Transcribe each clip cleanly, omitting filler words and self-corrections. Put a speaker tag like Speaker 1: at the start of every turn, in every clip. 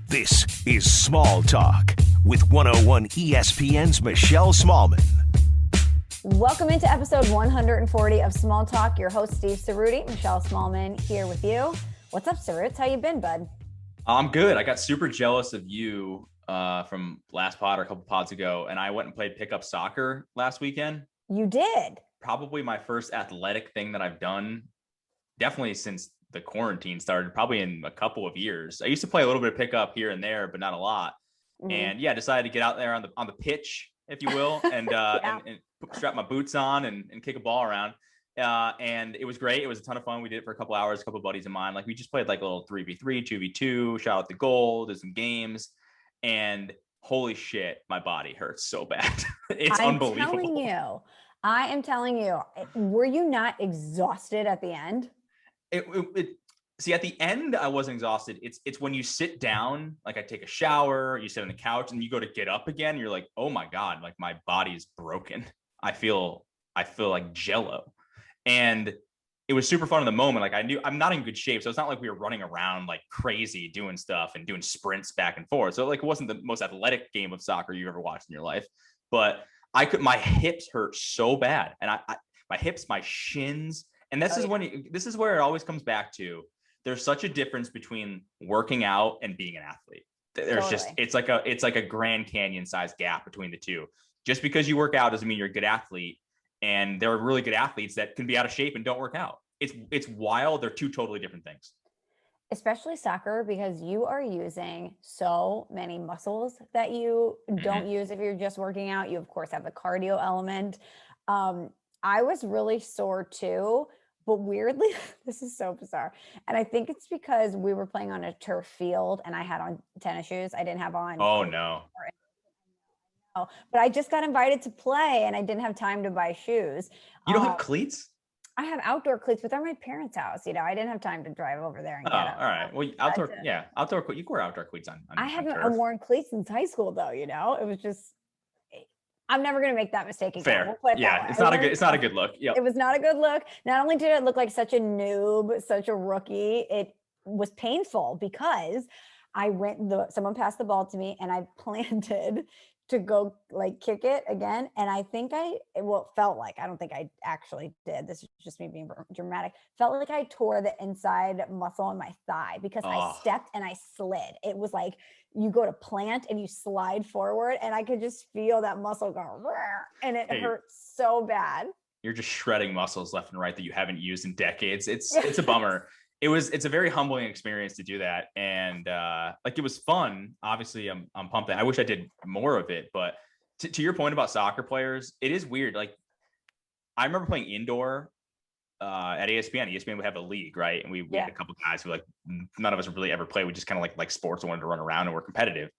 Speaker 1: This is Small Talk with 101 ESPN's Michelle Smallman.
Speaker 2: Welcome into episode 140 of Small Talk. Your host, Steve Cerruti. Michelle Smallman here with you. What's up, Cerruti? How you been, bud?
Speaker 3: I'm good. I got super jealous of you from last pod or a couple pods ago, and I went and played pickup soccer last weekend.
Speaker 2: You did?
Speaker 3: Probably my first athletic thing that I've done, definitely since the quarantine started, probably in a couple of years. I used to play a little bit of pickup here and there, but not a lot. Mm-hmm. And yeah, decided to get out there on the pitch, if you will, and and strap my boots on and kick a ball around. And it was great. It was a ton of fun. We did it for a couple hours, a couple of buddies of mine. Like, we just played like a little 3v3, 2v2, shot out the goal, did some games, and holy shit, my body hurts so bad. It's unbelievable.
Speaker 2: I am telling you, were you not exhausted at the end?
Speaker 3: See, at the end, I wasn't exhausted. It's when you sit down, like I take a shower, you sit on the couch, and you go to get up again. You're like, oh my God, like my body's broken. I feel like jello. And it was super fun in the moment. Like, I knew I'm not in good shape. So it's not like we were running around like crazy doing stuff and doing sprints back and forth. So like, it wasn't the most athletic game of soccer you've ever watched in your life. But my hips hurt so bad. And my hips, my shins. And this is where it always comes back to. There's such a difference between working out and being an athlete. It's like a Grand Canyon sized gap between the two. Just because you work out doesn't mean you're a good athlete. And there are really good athletes that can be out of shape and don't work out. It's wild. They're two totally different things. Especially soccer, because you are using so many muscles that you don't use if you're just working out. You, of course, have the cardio element. I was really sore too. But weirdly, this is so bizarre. And I think it's because we were playing on a turf field and I had on tennis shoes. I didn't have on. Oh, no.
Speaker 2: But I just got invited to play and I didn't have time to buy shoes.
Speaker 3: You don't have cleats?
Speaker 2: I have outdoor cleats, but they're my parents' house. You know, I didn't have time to drive over there and get them.
Speaker 3: All right. Well, outdoor. You can wear outdoor cleats on
Speaker 2: I haven't worn cleats since high school, though. You know, it was just. I'm never going to make that mistake again.
Speaker 3: Fair. It's not a good look. Yep.
Speaker 2: It was not a good look. Not only did it look like such a noob, such a rookie, it was painful because someone passed the ball to me and I planted to go like kick it again. And I think it felt like, I don't think I actually did. This is just me being dramatic. Felt like I tore the inside muscle on my thigh because I stepped and I slid. It was like, you go to plant and you slide forward and I could just feel that muscle go and it hurt so bad.
Speaker 3: You're just shredding muscles left and right that you haven't used in decades. It's a bummer. It's a very humbling experience to do that. And it was fun. Obviously I'm pumped. I wish I did more of it, but to your point about soccer players, it is weird. Like, I remember playing indoor at ESPN. ESPN would have a league, right? And we had a couple of guys who, like, none of us really ever played. We just kind of like sports and wanted to run around and we're competitive.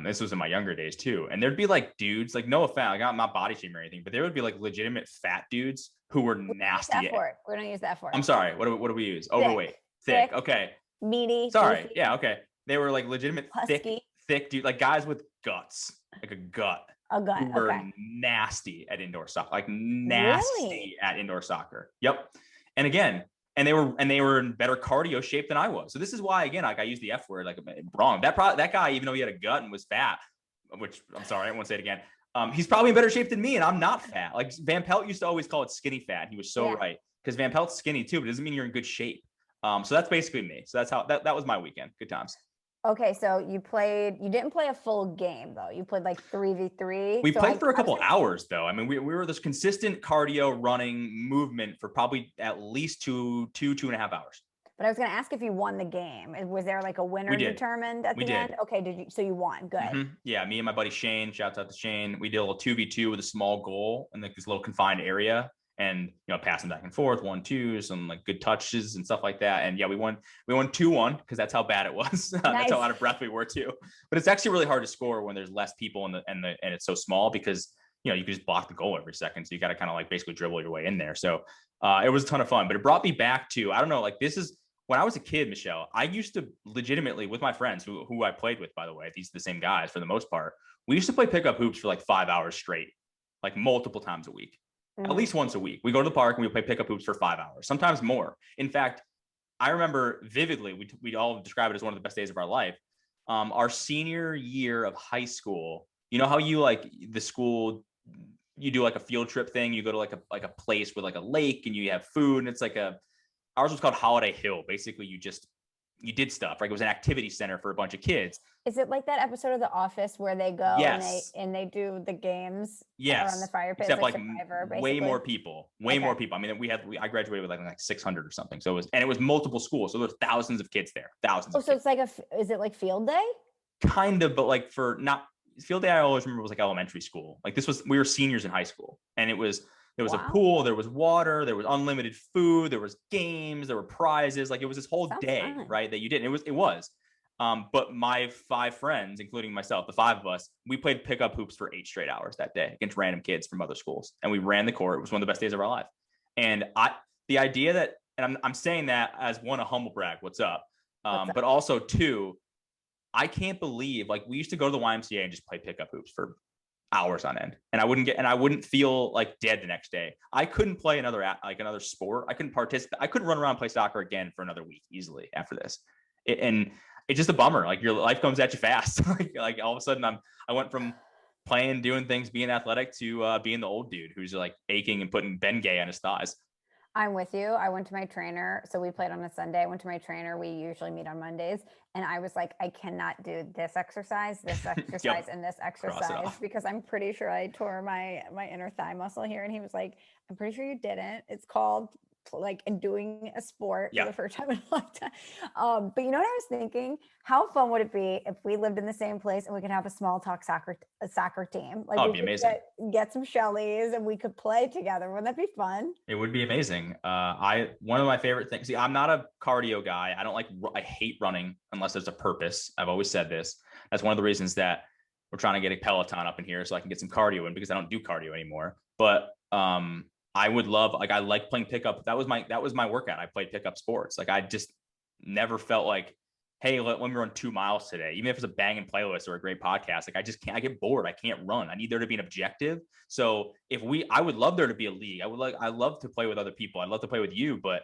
Speaker 3: This was in my younger days too. And there'd be like dudes, like, no offense, like, I'm not body shaming or anything, but there would be like legitimate fat dudes who were nasty.
Speaker 2: We don't use that for it.
Speaker 3: I'm sorry. What do we use? Overweight, thick. Okay.
Speaker 2: Meaty.
Speaker 3: Sorry.
Speaker 2: Beefy.
Speaker 3: Yeah. Okay. They were like legitimate
Speaker 2: Husky.
Speaker 3: thick dude, like guys with guts, like a gut.
Speaker 2: A gut.
Speaker 3: Who were nasty at indoor soccer, like nasty at indoor soccer. Yep. And again, they were in better cardio shape than I was. So this is why, again, like, I use the F word, like, wrong. That guy, even though he had a gut and was fat, which I'm sorry, I won't say it again. He's probably in better shape than me, and I'm not fat. Like, Van Pelt used to always call it skinny fat. He was so right, because Van Pelt's skinny too, but it doesn't mean you're in good shape. So that's basically me. So that's how that was my weekend. Good times.
Speaker 2: Okay, so you didn't play a full game though. You played like 3v3.
Speaker 3: We played for a couple hours though. I mean, we were this consistent cardio running movement for probably at least two and a half hours.
Speaker 2: But I was going to ask if you won the game. Was there like a winner determined at the end? Okay, so you won. Good.
Speaker 3: Mm-hmm. Yeah, me and my buddy Shane, shouts out to Shane. We did a little 2v2 with a small goal in like this little confined area. And, passing back and forth, 1-2, some like good touches and stuff like that. And yeah, we won 2-1 because that's how bad it was. Nice. That's how out of breath we were too. But it's actually really hard to score when there's less people and it's so small because, you can just block the goal every second. So you got to kind of like basically dribble your way in there. So it was a ton of fun, but it brought me back to, I don't know, like, this is when I was a kid, Michelle, I used to legitimately, with my friends who I played with, by the way, these are the same guys for the most part. We used to play pickup hoops for like 5 hours straight, like multiple times a week. At least once a week. We go to the park and we play pickup hoops for 5 hours, sometimes more. In fact, I remember vividly, we all describe it as one of the best days of our life. Our senior year of high school, you know how you like the school, you do like a field trip thing. You go to like a place with like a lake and you have food, and it's like ours was called Holiday Hill. Basically, you did stuff. Like it was an activity center for a bunch of kids.
Speaker 2: Is it like that episode of The Office where they go
Speaker 3: Yes.
Speaker 2: and they do the games around the
Speaker 3: Yes.
Speaker 2: fire pit?
Speaker 3: Except
Speaker 2: Like
Speaker 3: like
Speaker 2: Survivor,
Speaker 3: way
Speaker 2: basically.
Speaker 3: more people, way
Speaker 2: Okay.
Speaker 3: more people. I mean, I graduated with like 600 or something. So it was multiple schools. So there was thousands of kids there, thousands.
Speaker 2: Oh,
Speaker 3: Of
Speaker 2: so
Speaker 3: kids.
Speaker 2: it's like is it like field day?
Speaker 3: Kind of, but like for not field day, I always remember was like elementary school. Like we were seniors in high school, and there was a pool, there was water, there was unlimited food, there was games, there were prizes. Like it was this whole day,
Speaker 2: fun.
Speaker 3: right? That you did. It was. But my 5 friends, including myself, the 5 of us, we played pickup hoops for 8 straight hours that day against random kids from other schools, and we ran the court. It was one of the best days of our life. And the idea that, and I'm saying that as one, a humble brag, what's up? But also 2, I can't believe, like, we used to go to the YMCA and just play pickup hoops for hours on end, and I wouldn't feel like dead the next day. I couldn't play another sport. I couldn't participate. I couldn't run around and play soccer again for another week easily after this. And it's just a bummer. Like your life comes at you fast. like all of a sudden I went from playing, doing things, being athletic to being the old dude who's like aching and putting Bengay on his thighs.
Speaker 2: I'm with you. I went to my trainer. So we played on a Sunday. I went to my trainer. We usually meet on Mondays. And I was like, I cannot do this exercise,
Speaker 3: Yep.
Speaker 2: and this exercise because I'm pretty sure I tore my inner thigh muscle here. And he was like, I'm pretty sure you didn't. It's called like doing a sport for the first time in a long time. But you know what I was thinking? How fun would it be if we lived in the same place and we could have a small talk soccer team? Like
Speaker 3: it'd be amazing.
Speaker 2: Get some Shelleys and we could play together. Wouldn't that be fun?
Speaker 3: It would be amazing. One of my favorite things. See, I'm not a cardio guy. I hate running unless there's a purpose. I've always said this. That's one of the reasons that we're trying to get a Peloton up in here so I can get some cardio in, because I don't do cardio anymore. But I would love, like, I like playing pickup. That was my workout. I played pickup sports. Like I just never felt like, hey, let me run 2 miles today. Even if it's a banging playlist or a great podcast, like I just can't, I get bored. I can't run. I need there to be an objective. So I would love there to be a league. I love to play with other people. I'd love to play with you, but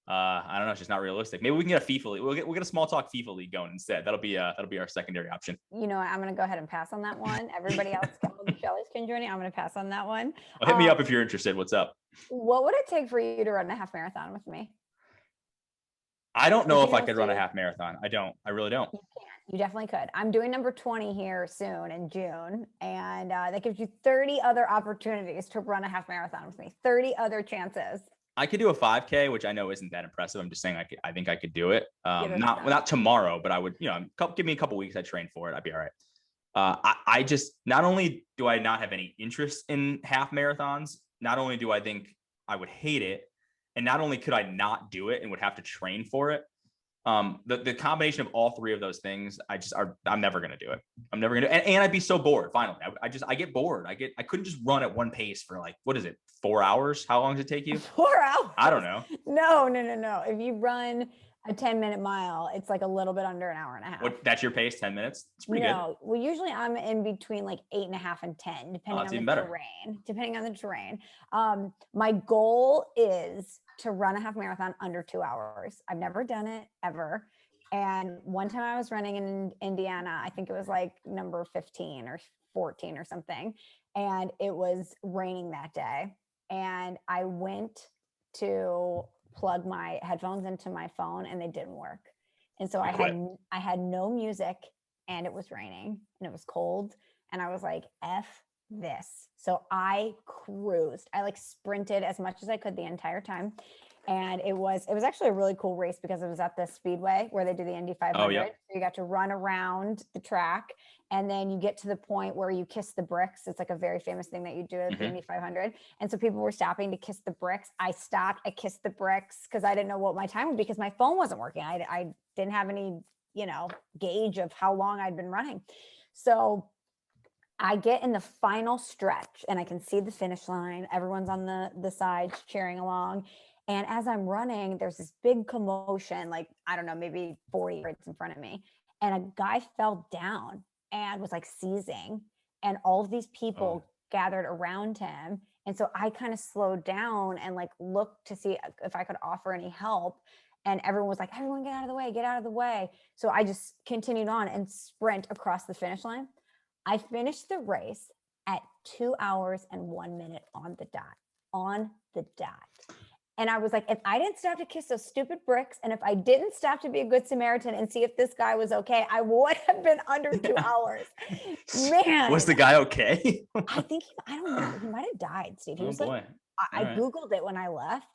Speaker 3: I don't know. It's just not realistic. Maybe we can get a FIFA league. We'll get a small talk FIFA league going instead. That'll be our secondary option.
Speaker 2: You know, I'm going to go ahead and pass on that one. Everybody else, all the Shelleys can join you. I'm going to pass on that one.
Speaker 3: Well, hit me up if you're interested. What's up?
Speaker 2: What would it take for you to run a half marathon with me?
Speaker 3: I don't know if I could run a half marathon. I really don't.
Speaker 2: You can. You definitely could. I'm doing number 20 here soon in June. And that gives you 30 other opportunities to run a half marathon with me. 30 other chances.
Speaker 3: I could do a 5K, which I know isn't that impressive. I'm just saying I think I could do it. Not tomorrow, but I would, give me a couple weeks. I train for it. I'd be all right. I just, not only do I not have any interest in half marathons, not only do I think I would hate it, and not only could I not do it and would have to train for it, the combination of all 3 of those things, I'm never going to do it. I'm never going to, and I'd be so bored. Finally, I get bored. I couldn't just run at one pace for like, what is it? 4 hours? How long does it take you?
Speaker 2: 4 hours.
Speaker 3: I don't know.
Speaker 2: No. If you run a 10-minute mile, it's like a little bit under an hour and a half.
Speaker 3: That's your pace, 10 minutes? It's pretty good.
Speaker 2: Well, usually I'm in between like 8.5 and 10, depending on the terrain. My goal is to run a half marathon under 2 hours. I've never done it ever. And one time I was running in Indiana, I think it was like number 15 or 14 or something. And it was raining that day. And I went to plug my headphones into my phone and they didn't work. And so I had no music and it was raining and it was cold. And I was like, F this. So I cruised. I like sprinted as much as I could the entire time. And it was actually a really cool race because it was at the Speedway where they do the Indy 500.
Speaker 3: Oh, yeah.
Speaker 2: So you got to run around the track and then you get to the point where you kiss the bricks. It's like a very famous thing that you do at the Indy 500. And so people were stopping to kiss the bricks. I stopped, I kissed the bricks because I didn't know what my time would be because my phone wasn't working. I didn't have any, gauge of how long I'd been running. So I get in the final stretch and I can see the finish line. Everyone's on the sides cheering along. And as I'm running, there's this big commotion, like, I don't know, maybe 40 yards in front of me. And a guy fell down and was like seizing. And all of these people gathered around him. And so I kind of slowed down and like looked to see if I could offer any help. And everyone was like, everyone get out of the way, get out of the way. So I just continued on and sprint across the finish line. I finished the race at 2 hours and 1 minute on the dot. And I was like, if I didn't stop to kiss those stupid bricks, and if I didn't stop to be a good Samaritan and see if this guy was okay, I would have been under 2 hours. Man.
Speaker 3: Was the guy okay?
Speaker 2: I think, I don't know. He might've died, Steve. He was
Speaker 3: boy.
Speaker 2: like, I Googled it when I left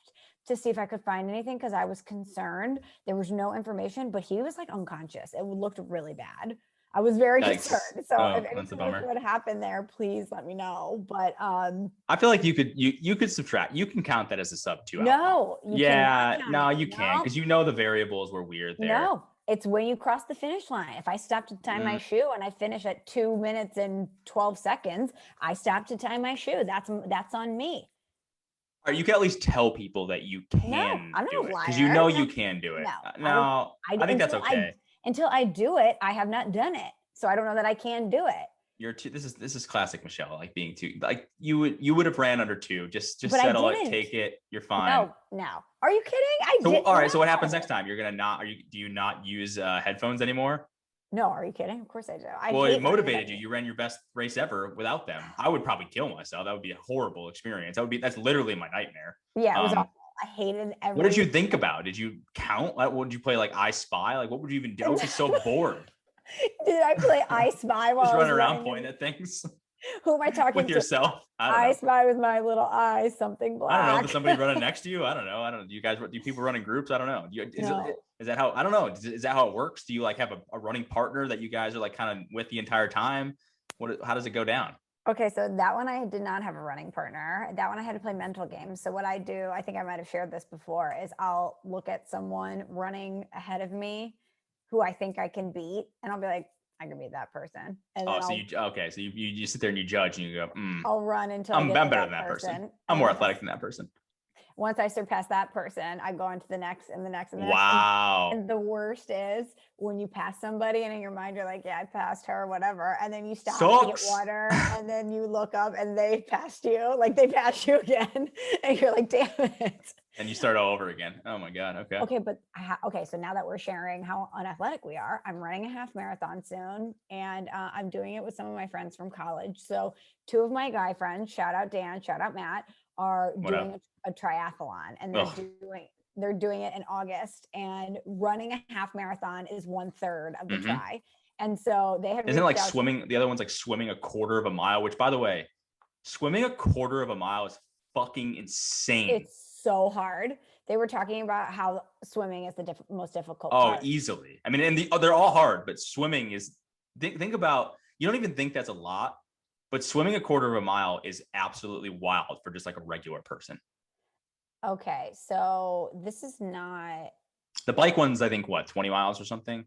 Speaker 2: to see if I could find anything because I was concerned. There was no information, but he was like unconscious. It looked really bad. I was very concerned. So if anything would happen there, please let me know. But
Speaker 3: I feel like you could subtract. You can count that as a sub 2 hour.
Speaker 2: No.
Speaker 3: You can't because the variables were weird there. No,
Speaker 2: it's when you cross the finish line. If I stopped to tie my shoe and I finish at 2 minutes and 12 seconds, I stopped to tie my shoe. That's on me.
Speaker 3: Or you can at least tell people that you can do it because you can do it. No, I think that's okay.
Speaker 2: Until I do it, I have not done it. So I don't know that I can do it.
Speaker 3: This is classic Michelle, like being too, like you would have ran under 2. Just settle it, take it. You're fine.
Speaker 2: No. Are you kidding?
Speaker 3: All right. So what happens next time? You're going to do you not use headphones anymore?
Speaker 2: No, are you kidding? Of course I do.
Speaker 3: Well, it motivated you. You ran your best race ever without them. I would probably kill myself. That would be a horrible experience. That's literally my nightmare.
Speaker 2: Yeah, it was awful. I hated everything.
Speaker 3: What did you think about? Did you count? What did you play? Like I Spy? Like what would you even do? I was just so bored.
Speaker 2: Did I play I Spy while
Speaker 3: just running around pointing at things?
Speaker 2: Who am I talking
Speaker 3: with yourself?
Speaker 2: I Spy with my little eye, something black.
Speaker 3: I don't know. There's somebody running next to you. I don't know. Do people run in groups? I don't know. Is that how? I don't know. Is that how it works? Do you like have a running partner that you guys are like kind of with the entire time? How does it go down?
Speaker 2: Okay, so that one I did not have a running partner. That one I had to play mental games. So what I do, I think I might have shared this before, is I'll look at someone running ahead of me who I think I can beat, and I'll be like, I can beat that person. And
Speaker 3: so you sit there and you judge and you go,
Speaker 2: I'll run until
Speaker 3: I'm better than that person. I'm more athletic than that person.
Speaker 2: Once I surpass that person, I go into the next and the next and the next.
Speaker 3: Wow.
Speaker 2: And the worst is when you pass somebody and in your mind, you're like, yeah, I passed her or whatever. And then you stop to get water and then you look up and they passed you, like they passed you again. And you're like, damn it.
Speaker 3: And you start all over again. Oh my God. Okay.
Speaker 2: Okay. But so now that we're sharing how unathletic we are, I'm running a half marathon soon and I'm doing it with some of my friends from college. So 2 of my guy friends, shout out Dan, shout out Matt, are doing a triathlon and they're doing it in August, and running a half marathon is 1/3 of the try. And so they have,
Speaker 3: isn't it like swimming? The other one's like swimming a quarter of a mile, which by the way, swimming a quarter of a mile is fucking insane.
Speaker 2: It's so hard. They were talking about how swimming is the most difficult
Speaker 3: part. Easily. I mean, and they're all hard, but swimming is, think about, you don't even think that's a lot, but swimming a quarter of a mile is absolutely wild for just like a regular person.
Speaker 2: Okay, so this is not...
Speaker 3: The bike one's, I think, 20 miles or something?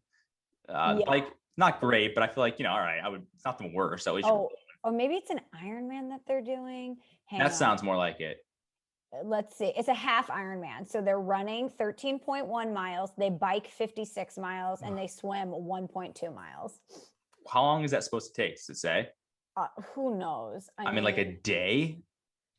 Speaker 3: The bike, not great, but I feel like, all right, it's not the worst. At least
Speaker 2: or maybe it's an Ironman that they're doing.
Speaker 3: Sounds more like it.
Speaker 2: Let's see. It's a half Ironman. So they're running 13.1 miles. They bike 56 miles and they swim 1.2 miles.
Speaker 3: How long is that supposed to take? Does it say?
Speaker 2: Who knows?
Speaker 3: I mean, like a day?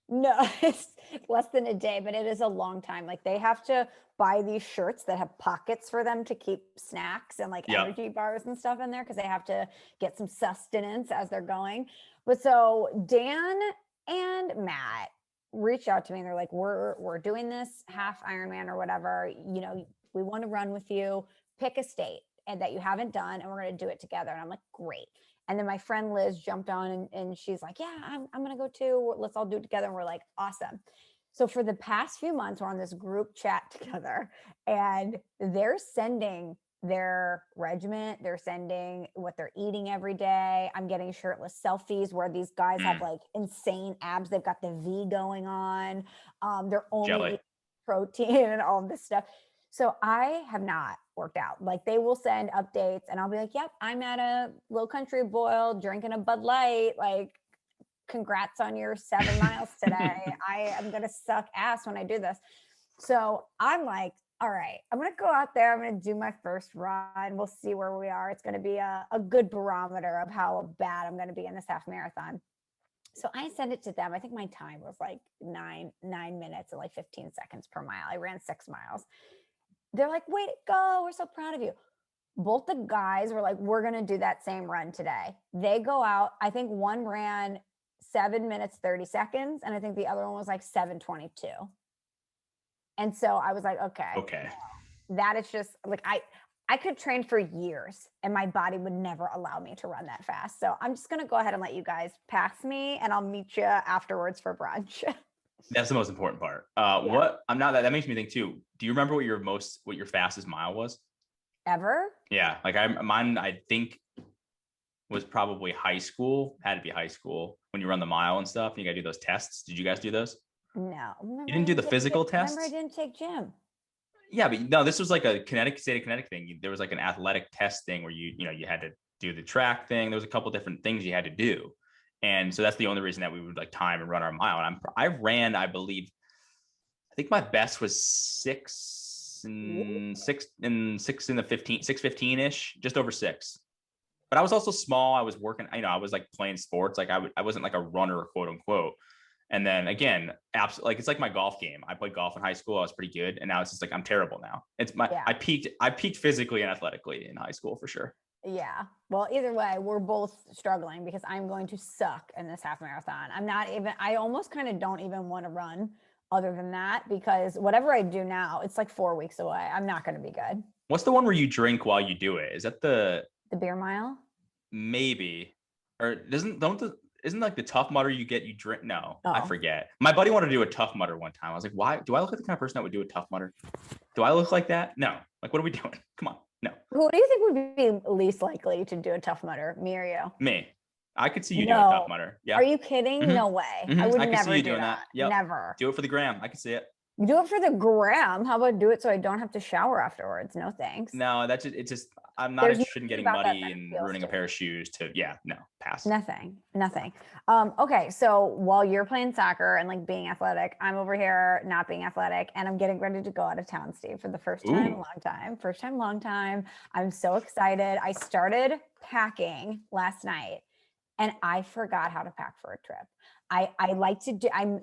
Speaker 2: No, it's less than a day, but it is a long time. Like they have to buy these shirts that have pockets for them to keep snacks and like energy bars and stuff in there because they have to get some sustenance as they're going. But so Dan and Matt reached out to me and they're like, we're doing this half Ironman or whatever, we want to run with you, pick a state and that you haven't done, and we're going to do it together. And I'm like, great. And then my friend Liz jumped on and she's like, yeah, I'm going to go too. Let's all do it together. And we're like, awesome. So for the past few months, we're on this group chat together and they're sending their regiment. They're sending what they're eating every day. I'm getting shirtless selfies where these guys have like insane abs. They've got the V going on. They're only eating protein and all this stuff. So I have not worked out. Like they will send updates and I'll be like, yep, I'm at a Low Country Boil drinking a Bud Light. Like, congrats on your 7 miles today. I am going to suck ass when I do this. So I'm like, all right, I'm going to go out there. I'm going to do my first run. We'll see where we are. It's going to be a good barometer of how bad I'm going to be in this half marathon. So I sent it to them. I think my time was like 9 minutes and like 15 seconds per mile. I ran 6 miles. They're like, way to go. We're so proud of you. Both the guys were like, we're going to do that same run today. They go out. I think one ran 7 minutes, 30 seconds. And I think the other one was like 7:22. And so I was like, okay, that is just like, I could train for years and my body would never allow me to run that fast. So I'm just going to go ahead and let you guys pass me and I'll meet you afterwards for brunch.
Speaker 3: That's the most important part.
Speaker 2: Yeah.
Speaker 3: That makes me think too. Do you remember what your fastest mile was?
Speaker 2: Ever?
Speaker 3: Yeah. Like mine, I think was probably high school, had to be high school when you run the mile and stuff. And you got to do those tests. Did you guys do those?
Speaker 2: No.
Speaker 3: You didn't do the physical tests?
Speaker 2: Remember I didn't take gym.
Speaker 3: Yeah, but no, this was like a state of Connecticut thing. There was like an athletic test thing where you had to do the track thing. There was a couple different things you had to do. And so that's the only reason that we would like time and run our mile. And I ran, I believe, I think my best was 6:15 ish, just over 6. But I was also small. I was working, I was like playing sports. Like I wasn't like a runner, quote unquote. And then again, absolutely, like it's like my golf game. I played golf in high school. I was pretty good, and now it's just like I'm terrible now. I peaked physically and athletically in high school for sure.
Speaker 2: Yeah. Well, either way, we're both struggling because I'm going to suck in this half marathon. I almost kind of don't even want to run other than that because whatever I do now, it's like 4 weeks away. I'm not going to be good.
Speaker 3: What's the one where you drink while you do it? Is that the
Speaker 2: beer mile?
Speaker 3: Maybe. Or isn't like the Tough Mudder you drink? No,
Speaker 2: Oh.
Speaker 3: I forget. My buddy wanted to do a Tough Mudder one time. I was like, why? Do I look like the kind of person that would do a Tough Mudder? Do I look like that? No. Like, what are we doing? Come on. No.
Speaker 2: Who do you think would be least likely to do a Tough Mudder, me or you?
Speaker 3: Me. I could see you doing a Tough Mudder. Yeah.
Speaker 2: Are you kidding?
Speaker 3: Mm-hmm.
Speaker 2: No way.
Speaker 3: Mm-hmm.
Speaker 2: I would
Speaker 3: never
Speaker 2: see you
Speaker 3: doing that. Yep.
Speaker 2: Never.
Speaker 3: Do it for the gram. I can see it.
Speaker 2: Do it for the gram. How about do it so I don't have to shower afterwards? No thanks.
Speaker 3: No, I'm not interested in getting muddy and ruining a pair of shoes pass.
Speaker 2: Nothing. Okay. So while you're playing soccer and like being athletic, I'm over here not being athletic and I'm getting ready to go out of town, Steve, for the first time in a long time. First time, long time. I'm so excited. I started packing last night and I forgot how to pack for a trip. I'm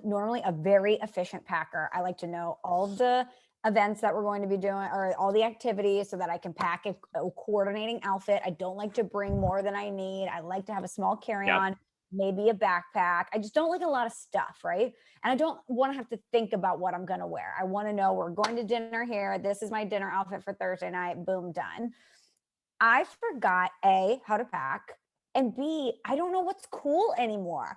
Speaker 2: normally a very efficient packer. I like to know all the events that we're going to be doing or all the activities so that I can pack a coordinating outfit. I don't like to bring more than I need. I like to have a small carry-on, maybe a backpack. I just don't like a lot of stuff, right? And I don't want to have to think about what I'm going to wear. I want to know we're going to dinner here. This is my dinner outfit for Thursday night. Boom, done. I forgot A, how to pack, and B, I don't know what's cool anymore.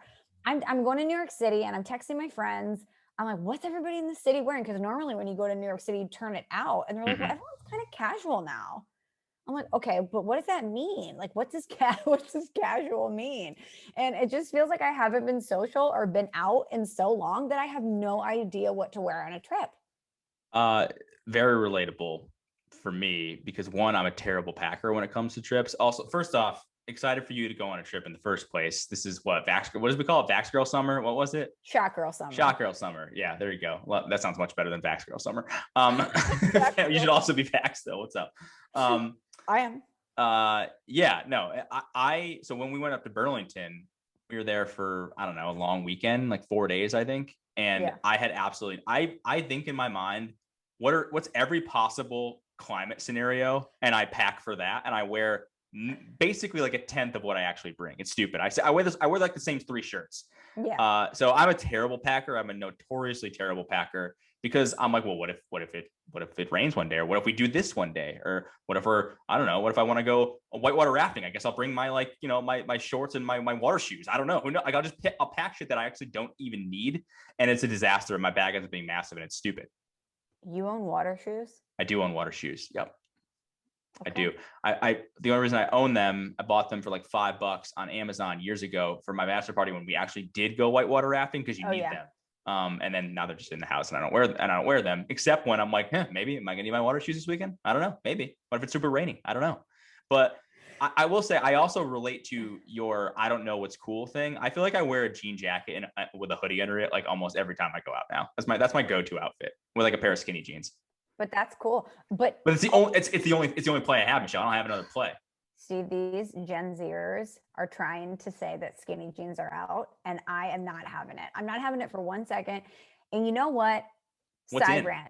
Speaker 2: I'm going to New York City and I'm texting my friends. I'm like, what's everybody in the city wearing? Because normally when you go to New York City, you turn it out. And they're like, well, everyone's kind of casual now. I'm like, okay, but what does that mean? Like, what's this casual mean? And it just feels like I haven't been social or been out in so long that I have no idea what to wear on a trip.
Speaker 3: Very relatable for me because one, I'm a terrible packer when it comes to trips. Also, first off, excited for you to go on a trip in the first place. This is what did we call it? Vax Girl Summer? What was it?
Speaker 2: Shot Girl Summer.
Speaker 3: Shot Girl Summer. Yeah, there you go. Well, that sounds much better than Vax Girl Summer. You should also be Vax though. What's up?
Speaker 2: I am.
Speaker 3: Yeah, no. So when we went up to Burlington, we were there for, I don't know, a long weekend, like 4 days, I think. And I had I think in my mind, what's every possible climate scenario? And I pack for that and I wear basically like a tenth of what I actually bring. It's stupid. I wear like the same 3 shirts.
Speaker 2: Yeah.
Speaker 3: So I'm a terrible packer. I'm a notoriously terrible packer because I'm like, well, what if it rains one day, or what if we do this one day, or what if I don't know, what if I want to go whitewater rafting? I guess I'll bring my my shorts and my water shoes. I don't know. Who knows? Like I'll pack shit that I actually don't even need, and it's a disaster. My bag ends up being massive, and it's stupid.
Speaker 2: You own water shoes?
Speaker 3: I do own water shoes. Yep.
Speaker 2: Okay.
Speaker 3: I do. The only reason I own them, I bought them for like $5 on Amazon years ago for my bachelor party when we actually did go whitewater rafting because you need them. And then now they're just in the house and I don't wear them except when I'm like, maybe am I gonna need my water shoes this weekend? I don't know. Maybe. What if it's super rainy? I don't know. But I will say I also relate to your I don't know what's cool thing. I feel like I wear a jean jacket with a hoodie under it like almost every time I go out now. That's my go-to outfit with like a pair of skinny jeans.
Speaker 2: But that's cool. But
Speaker 3: it's the only play I have, Michelle. I don't have another play.
Speaker 2: See, these Gen Zers are trying to say that skinny jeans are out, and I am not having it. I'm not having it for 1 second. And you know what?
Speaker 3: What's
Speaker 2: Side
Speaker 3: in?
Speaker 2: rant.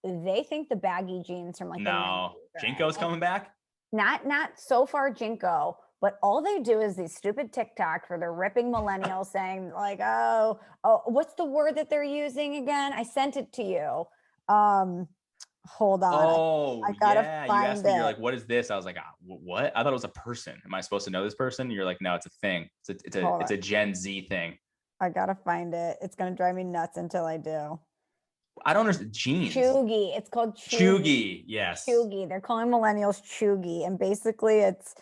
Speaker 2: they think the baggy jeans from like the 90s are in.
Speaker 3: Jinko's coming back.
Speaker 2: Not so far Jinko, but all they do is these stupid TikToks where they're ripping millennials saying like, oh, what's the word that they're using again? I sent it to you. Hold on.
Speaker 3: Oh,
Speaker 2: I gotta
Speaker 3: yeah. You
Speaker 2: find
Speaker 3: asked me,
Speaker 2: it.
Speaker 3: you're like, what is this? I was like, what? I thought it was a person. Am I supposed to know this person? You're like, no, it's a thing. It's a Gen Z thing.
Speaker 2: I gotta find it. It's gonna drive me nuts until I do.
Speaker 3: I don't understand. Jeans.
Speaker 2: Cheugy. It's called
Speaker 3: Cheugy. Yes.
Speaker 2: Cheugy. They're calling millennials cheugy, and basically it's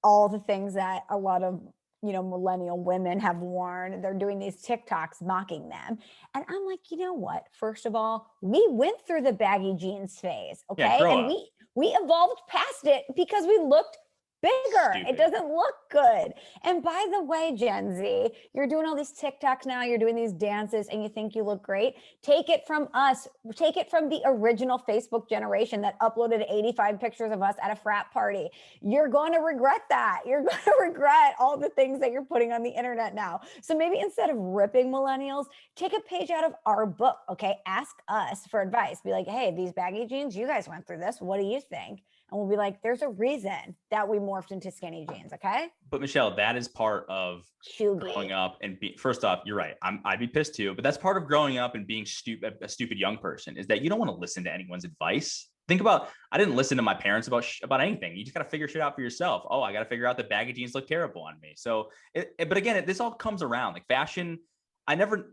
Speaker 2: all the things that a lot of millennial women have worn. They're doing these TikToks mocking them, and I'm like, you know what? First of all, we went through the baggy jeans phase, okay,
Speaker 3: Yeah,
Speaker 2: and we evolved past it because we looked bigger.
Speaker 3: Stupid.
Speaker 2: It doesn't look good. And by the way, Gen Z, you're doing all these TikToks now, you're doing these dances and you think you look great. Take it from us. Take it from the original Facebook generation that uploaded 85 pictures of us at a frat party. You're going to regret that. You're going to regret all the things that you're putting on the internet now. So maybe instead of ripping millennials, take a page out of our book, okay? Ask us for advice. Be like, hey, these baggy jeans, you guys went through this. What do you think? And we'll be like, there's a reason that we morphed into skinny jeans, okay?
Speaker 3: But Michelle, that is part of
Speaker 2: Cheugy.
Speaker 3: growing up and first off, you're right. I'd be pissed too, but that's part of growing up and being a stupid young person is that you don't want to listen to anyone's advice. Think about, I didn't listen to my parents about anything. You just got to figure shit out for yourself. Oh, I got to figure out that baggy jeans look terrible on me. So, but again, this all comes around like fashion.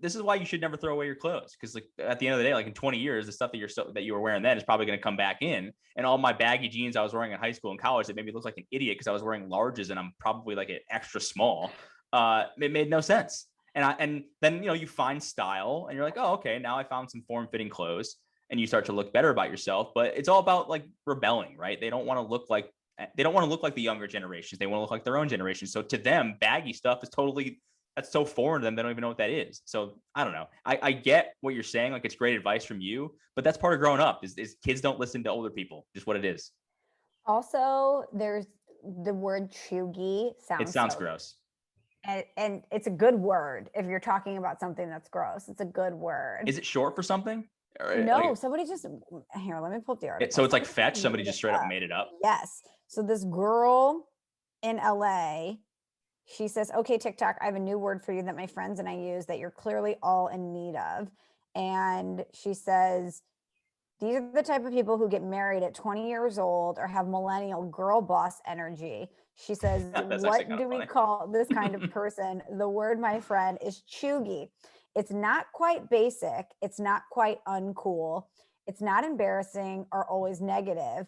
Speaker 3: This is why you should never throw away your clothes. Cause like at the end of the day, like in 20 years, the stuff that you were wearing then is probably going to come back in. And all my baggy jeans I was wearing in high school and college that made me look like an idiot because I was wearing larges and I'm probably like an extra small. It made no sense. And then, you find style and you're like, oh, okay, now I found some form-fitting clothes and you start to look better about yourself. But it's all about like rebelling, right? They don't want to look like the younger generations. They want to look like their own generation. So to them, baggy stuff is that's so foreign to them. They don't even know what that is. So I don't know. I get what you're saying. Like it's great advice from you, but that's part of growing up is kids don't listen to older people. Just what it is.
Speaker 2: Also, there's the word cheugy.
Speaker 3: It sounds gross.
Speaker 2: And it's a good word. If you're talking about something that's gross, it's a good word.
Speaker 3: Is it short for something?
Speaker 2: No, like, somebody just, here, let me pull up the article.
Speaker 3: So it's like fetch. Somebody just straight up made it up.
Speaker 2: Yes. So this girl in LA, she says, okay, TikTok, I have a new word for you that my friends and I use that you're clearly all in need of. And she says, these are the type of people who get married at 20 years old or have millennial girl boss energy. She says, what do we call this kind of person? The word, my friend, is cheugy. It's not quite basic. It's not quite uncool. It's not embarrassing or always negative.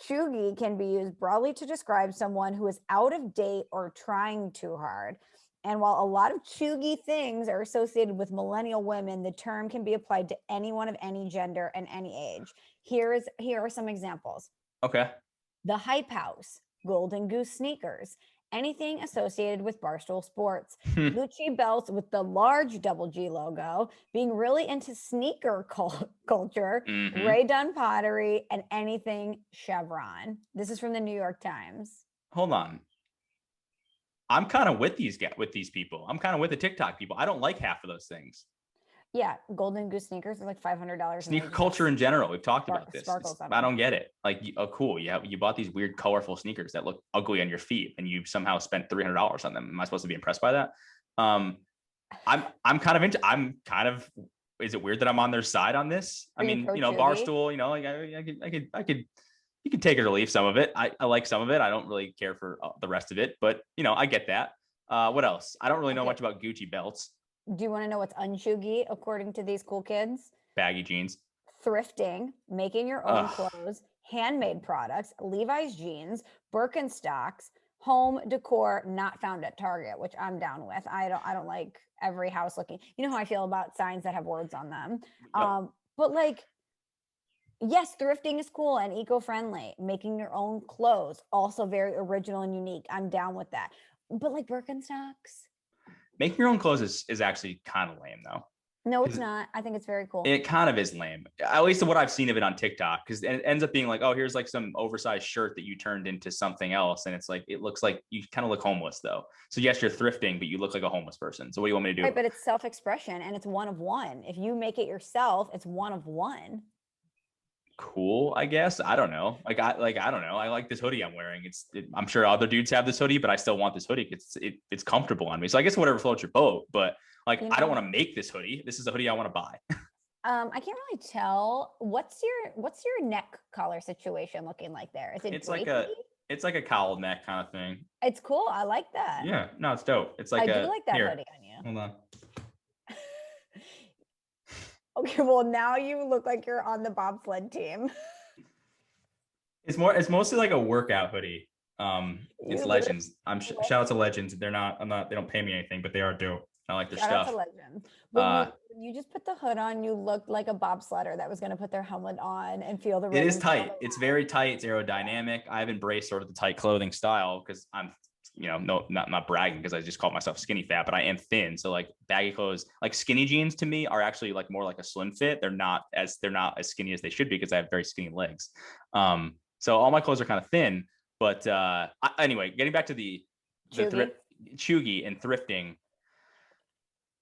Speaker 2: Cheugy can be used broadly to describe someone who is out of date or trying too hard. And while a lot of cheugy things are associated with millennial women, the term can be applied to anyone of any gender and any age. Here are some examples.
Speaker 3: Okay.
Speaker 2: The Hype House, Golden Goose sneakers, anything associated with Barstool Sports, Gucci belts with the large double G logo, being really into sneaker culture, Ray Dunn pottery, and anything Chevron. This is from the New York Times.
Speaker 3: Hold on. I'm kind of with these people. I'm kind of with the TikTok people. I don't like half of those things.
Speaker 2: Yeah, Golden Goose sneakers are like $500.
Speaker 3: Sneaker culture in general. We've talked about this. I don't get it. Like, oh, cool. You bought these weird, colorful sneakers that look ugly on your feet, and you somehow spent $300 on them. Am I supposed to be impressed by that? I'm kind of. Is it weird that I'm on their side on this? I mean, Barstool. Like you can take it or leave some of it. I like some of it. I don't really care for the rest of it, but I get that. What else? I don't really know much about Gucci belts.
Speaker 2: Do you want to know what's uncheugy according to these cool kids?
Speaker 3: Baggy jeans.
Speaker 2: Thrifting, making your own clothes, handmade products, Levi's jeans, Birkenstocks, home decor not found at Target, which I'm down with. I don't like every house looking. You know how I feel about signs that have words on them. Yep. But like, yes, thrifting is cool and eco-friendly. Making your own clothes, also very original and unique. I'm down with that. But like Birkenstocks.
Speaker 3: Making your own clothes is actually kind of lame though.
Speaker 2: No, it's not. I think it's very cool.
Speaker 3: It kind of is lame, at least what I've seen of it on TikTok, because it ends up being like, oh, here's like some oversized shirt that you turned into something else. And it's like, it looks like you kind of look homeless though. So yes, you're thrifting, but you look like a homeless person. So what do you want me to do?
Speaker 2: Right, but it's self-expression and it's one of one. If you make it yourself, it's one of one.
Speaker 3: cool, I guess. I don't know. I don't know. I like this hoodie I'm wearing. I'm sure other dudes have this hoodie, but I still want this hoodie. It's comfortable on me. So I guess whatever floats your boat, but like, I don't want to make this hoodie. This is a hoodie I want to buy.
Speaker 2: I can't really tell. What's your neck collar situation looking like there? Is it
Speaker 3: It's like a cowl neck kind of thing.
Speaker 2: It's cool. I like that.
Speaker 3: Yeah, no, it's dope. It's like
Speaker 2: I do like that hoodie on you.
Speaker 3: Hold on.
Speaker 2: Okay, well now you look like you're on the bobsled team.
Speaker 3: It's mostly like a workout hoodie. It's Legends. Shout out to Legends. They don't pay me anything, but they are dope. I like their
Speaker 2: Shout
Speaker 3: stuff.
Speaker 2: out to Legends. When you just put the hood on, you looked like a bobsledder that was going to put their helmet on and feel the
Speaker 3: It is tight. It's very tight. It's aerodynamic. I've embraced sort of the tight clothing style because I'm, not bragging because I just call myself skinny fat, but I am thin. So like baggy clothes, like skinny jeans to me are actually like more like a slim fit. They're not as skinny as they should be because I have very skinny legs. So all my clothes are kind of thin, but anyway, getting back to the chuggy and thrifting.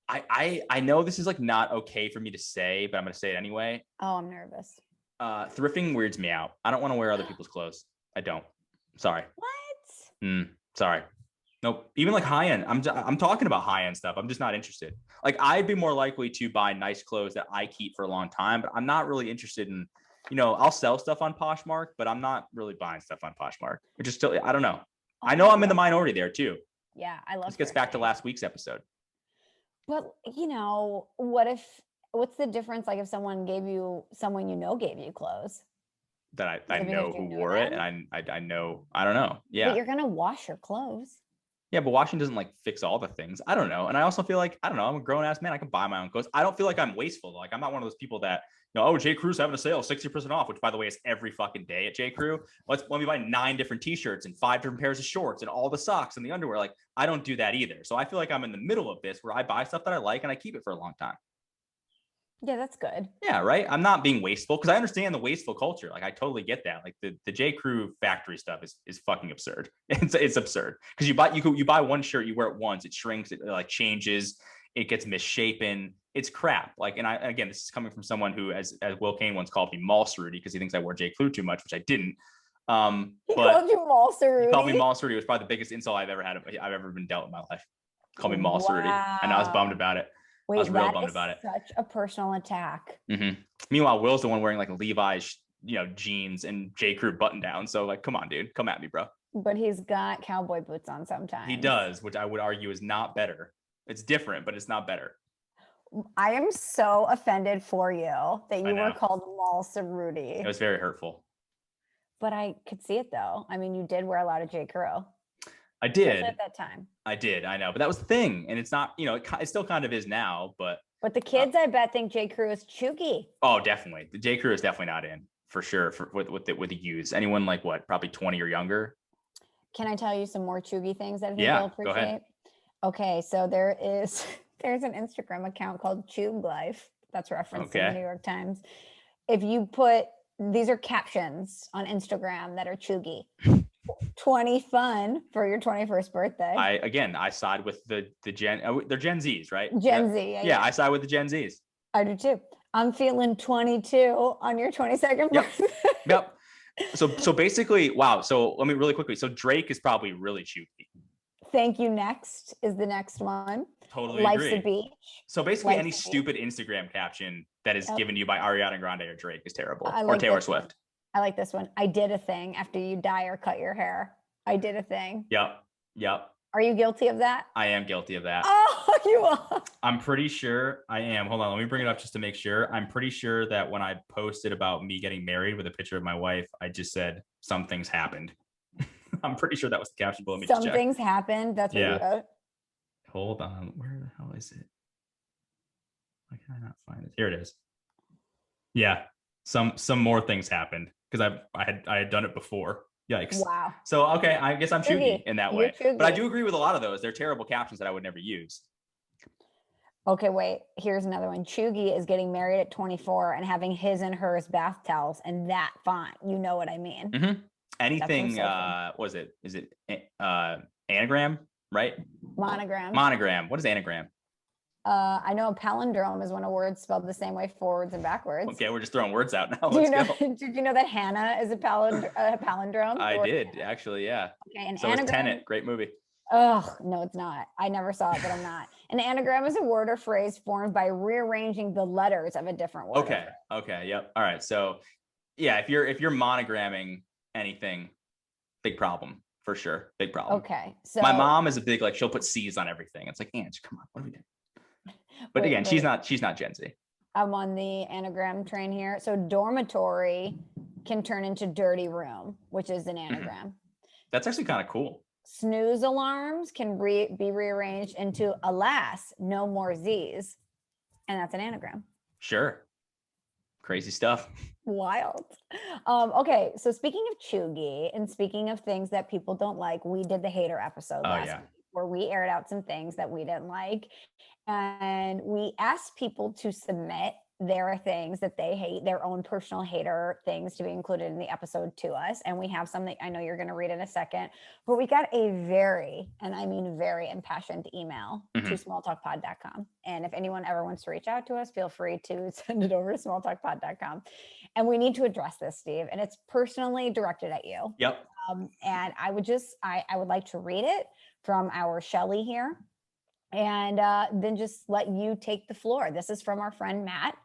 Speaker 3: I know this is like not okay for me to say, but I'm going to say it anyway.
Speaker 2: Oh, I'm nervous.
Speaker 3: Thrifting weirds me out. I don't want to wear other people's clothes. I don't. Sorry.
Speaker 2: What?
Speaker 3: Sorry. Nope. Even like high end. I'm talking about high end stuff. I'm just not interested. Like I'd be more likely to buy nice clothes that I keep for a long time, but I'm not really interested in, I'll sell stuff on Poshmark, but I'm not really buying stuff on Poshmark. It just still, I don't know. I know I'm in the minority there too.
Speaker 2: Yeah, I love.
Speaker 3: This gets back to last week's episode.
Speaker 2: But what's the difference? Like if someone gave you clothes
Speaker 3: that I know who wore it, and I know, I don't know. Yeah.
Speaker 2: But you're going to wash your clothes.
Speaker 3: Yeah, but washing doesn't like fix all the things. I don't know. And I also feel like, I don't know, I'm a grown ass man. I can buy my own clothes. I don't feel like I'm wasteful. Like I'm not one of those people that, J. Crew's having a sale, 60% off, which by the way is every fucking day at J. Crew. Let me buy 9 different t-shirts and 5 different pairs of shorts and all the socks and the underwear. Like I don't do that either. So I feel like I'm in the middle of this where I buy stuff that I like and I keep it for a long time.
Speaker 2: Yeah, that's good.
Speaker 3: Yeah, right. I'm not being wasteful because I understand the wasteful culture. Like I totally get that. Like the J. Crew factory stuff is fucking absurd. It's absurd because you buy one shirt, you wear it once, it shrinks, it like changes, it gets misshapen. It's crap. Like, and again, this is coming from someone who, as Will Kane once called me, Mall Rudy, because he thinks I wore J. Crew too much, which I didn't.
Speaker 2: He called you Mall Rudy.
Speaker 3: He called me Mall Rudy. It was probably the biggest insult I've ever been dealt in my life. Call me Mall Rudy, and I was bummed about it.
Speaker 2: Wait,
Speaker 3: I was real bummed about it.
Speaker 2: Such a personal attack.
Speaker 3: Mm-hmm. Meanwhile, Will's the one wearing like Levi's, jeans and J. Crew button down. So like, come on, dude, come at me, bro.
Speaker 2: But he's got cowboy boots on sometimes.
Speaker 3: He does, which I would argue is not better. It's different, but it's not better.
Speaker 2: I am so offended for you that you were called Mall Rudy.
Speaker 3: It was very hurtful.
Speaker 2: But I could see it though. I mean, you did wear a lot of J. Crew.
Speaker 3: I did
Speaker 2: at that time.
Speaker 3: I did. I know, but that was the thing, and it's not. It still kind of is now. But
Speaker 2: the kids, I bet, think J. Crew is chuggy.
Speaker 3: Oh, definitely. The J. Crew is definitely not in for sure. With the youths, anyone like what, probably 20 or younger.
Speaker 2: Can I tell you some more chuggy things that I think you'll appreciate? Go ahead. Okay, so there's an Instagram account called Chug Life that's referenced in the New York Times. If you put, these are captions on Instagram that are chuggy. 20 fun for your 21st birthday.
Speaker 3: I side with the Gen. They're Gen Zs, right?
Speaker 2: Gen Z.
Speaker 3: Yeah, I side with the Gen Zs.
Speaker 2: I do too. I'm feeling 22 on your 22nd birthday.
Speaker 3: Yep. So basically, wow. So let me really quickly. So Drake is probably really chuggy.
Speaker 2: Thank you. Next is the next one.
Speaker 3: Totally
Speaker 2: Life's
Speaker 3: agree.
Speaker 2: a beach.
Speaker 3: So basically, any stupid Instagram caption that is given to you by Ariana Grande or Drake is terrible, or Taylor Swift.
Speaker 2: I like this one. I did a thing after you dye or cut your hair. I did a thing.
Speaker 3: Yep.
Speaker 2: Are you guilty of that?
Speaker 3: I am guilty of that.
Speaker 2: Oh, you are.
Speaker 3: I'm pretty sure I am. Hold on. Let me bring it up just to make sure. I'm pretty sure that when I posted about me getting married with a picture of my wife, I just said, some things happened. I'm pretty sure that was the caption below me.
Speaker 2: Some things happened. That's what you wrote.
Speaker 3: Hold on. Where the hell is it? Why can I not find it? Here it is. Yeah. Some more things happened because I had done it before. Yikes.
Speaker 2: Wow.
Speaker 3: So, okay, I guess I'm chuggy in that way.
Speaker 2: Chuggy.
Speaker 3: But I do agree with a lot of those. They're terrible captions that I would never use.
Speaker 2: Okay, wait. Here's another one. Chuggy is getting married at 24 and having his and hers bath towels and that font. You know what I mean?
Speaker 3: Mm-hmm. Anything, was it? Is it anagram, right?
Speaker 2: Monogram.
Speaker 3: Monogram. What is anagram?
Speaker 2: I know a palindrome is when a word spelled the same way forwards and backwards.
Speaker 3: Okay, we're just throwing words out now.
Speaker 2: Do you
Speaker 3: Let's
Speaker 2: know?
Speaker 3: go.
Speaker 2: Did you know that Hannah is a palindrome?
Speaker 3: I
Speaker 2: Or-
Speaker 3: did actually, yeah.
Speaker 2: Okay, an
Speaker 3: So is
Speaker 2: anagram.
Speaker 3: Tenet, great movie.
Speaker 2: Oh, no, it's not. I never saw it, but I'm not. An anagram is a word or phrase formed by rearranging the letters of a different word.
Speaker 3: Okay. Okay. Yep. All right. So yeah, if you're monogramming anything, big problem for sure. Big problem.
Speaker 2: Okay. So
Speaker 3: My mom is a big, like, she'll put C's on everything. It's like, Ange, come on, what are we doing? But again, she's not Gen Z.
Speaker 2: I'm on the anagram train here. So dormitory can turn into dirty room, which is an anagram.
Speaker 3: That's actually kind of cool.
Speaker 2: Snooze alarms can be rearranged into alas, no more Z's. And that's an anagram.
Speaker 3: Sure. Crazy stuff.
Speaker 2: Wild. Okay, so speaking of chuggy and speaking of things that people don't like, we did the hater episode last week where we aired out some things that we didn't like. And we asked people to submit their things that they hate, their own personal hater things to be included in the episode to us. And we have something I know you're going to read in a second, but we got a very, and I mean very impassioned email to smalltalkpod.com. And if anyone ever wants to reach out to us, feel free to send it over to smalltalkpod.com. And we need to address this, Steve. And it's personally directed at you.
Speaker 3: Yep.
Speaker 2: And I would like to read it from our Shelly here. And then just let you take the floor. This is from our friend Matt,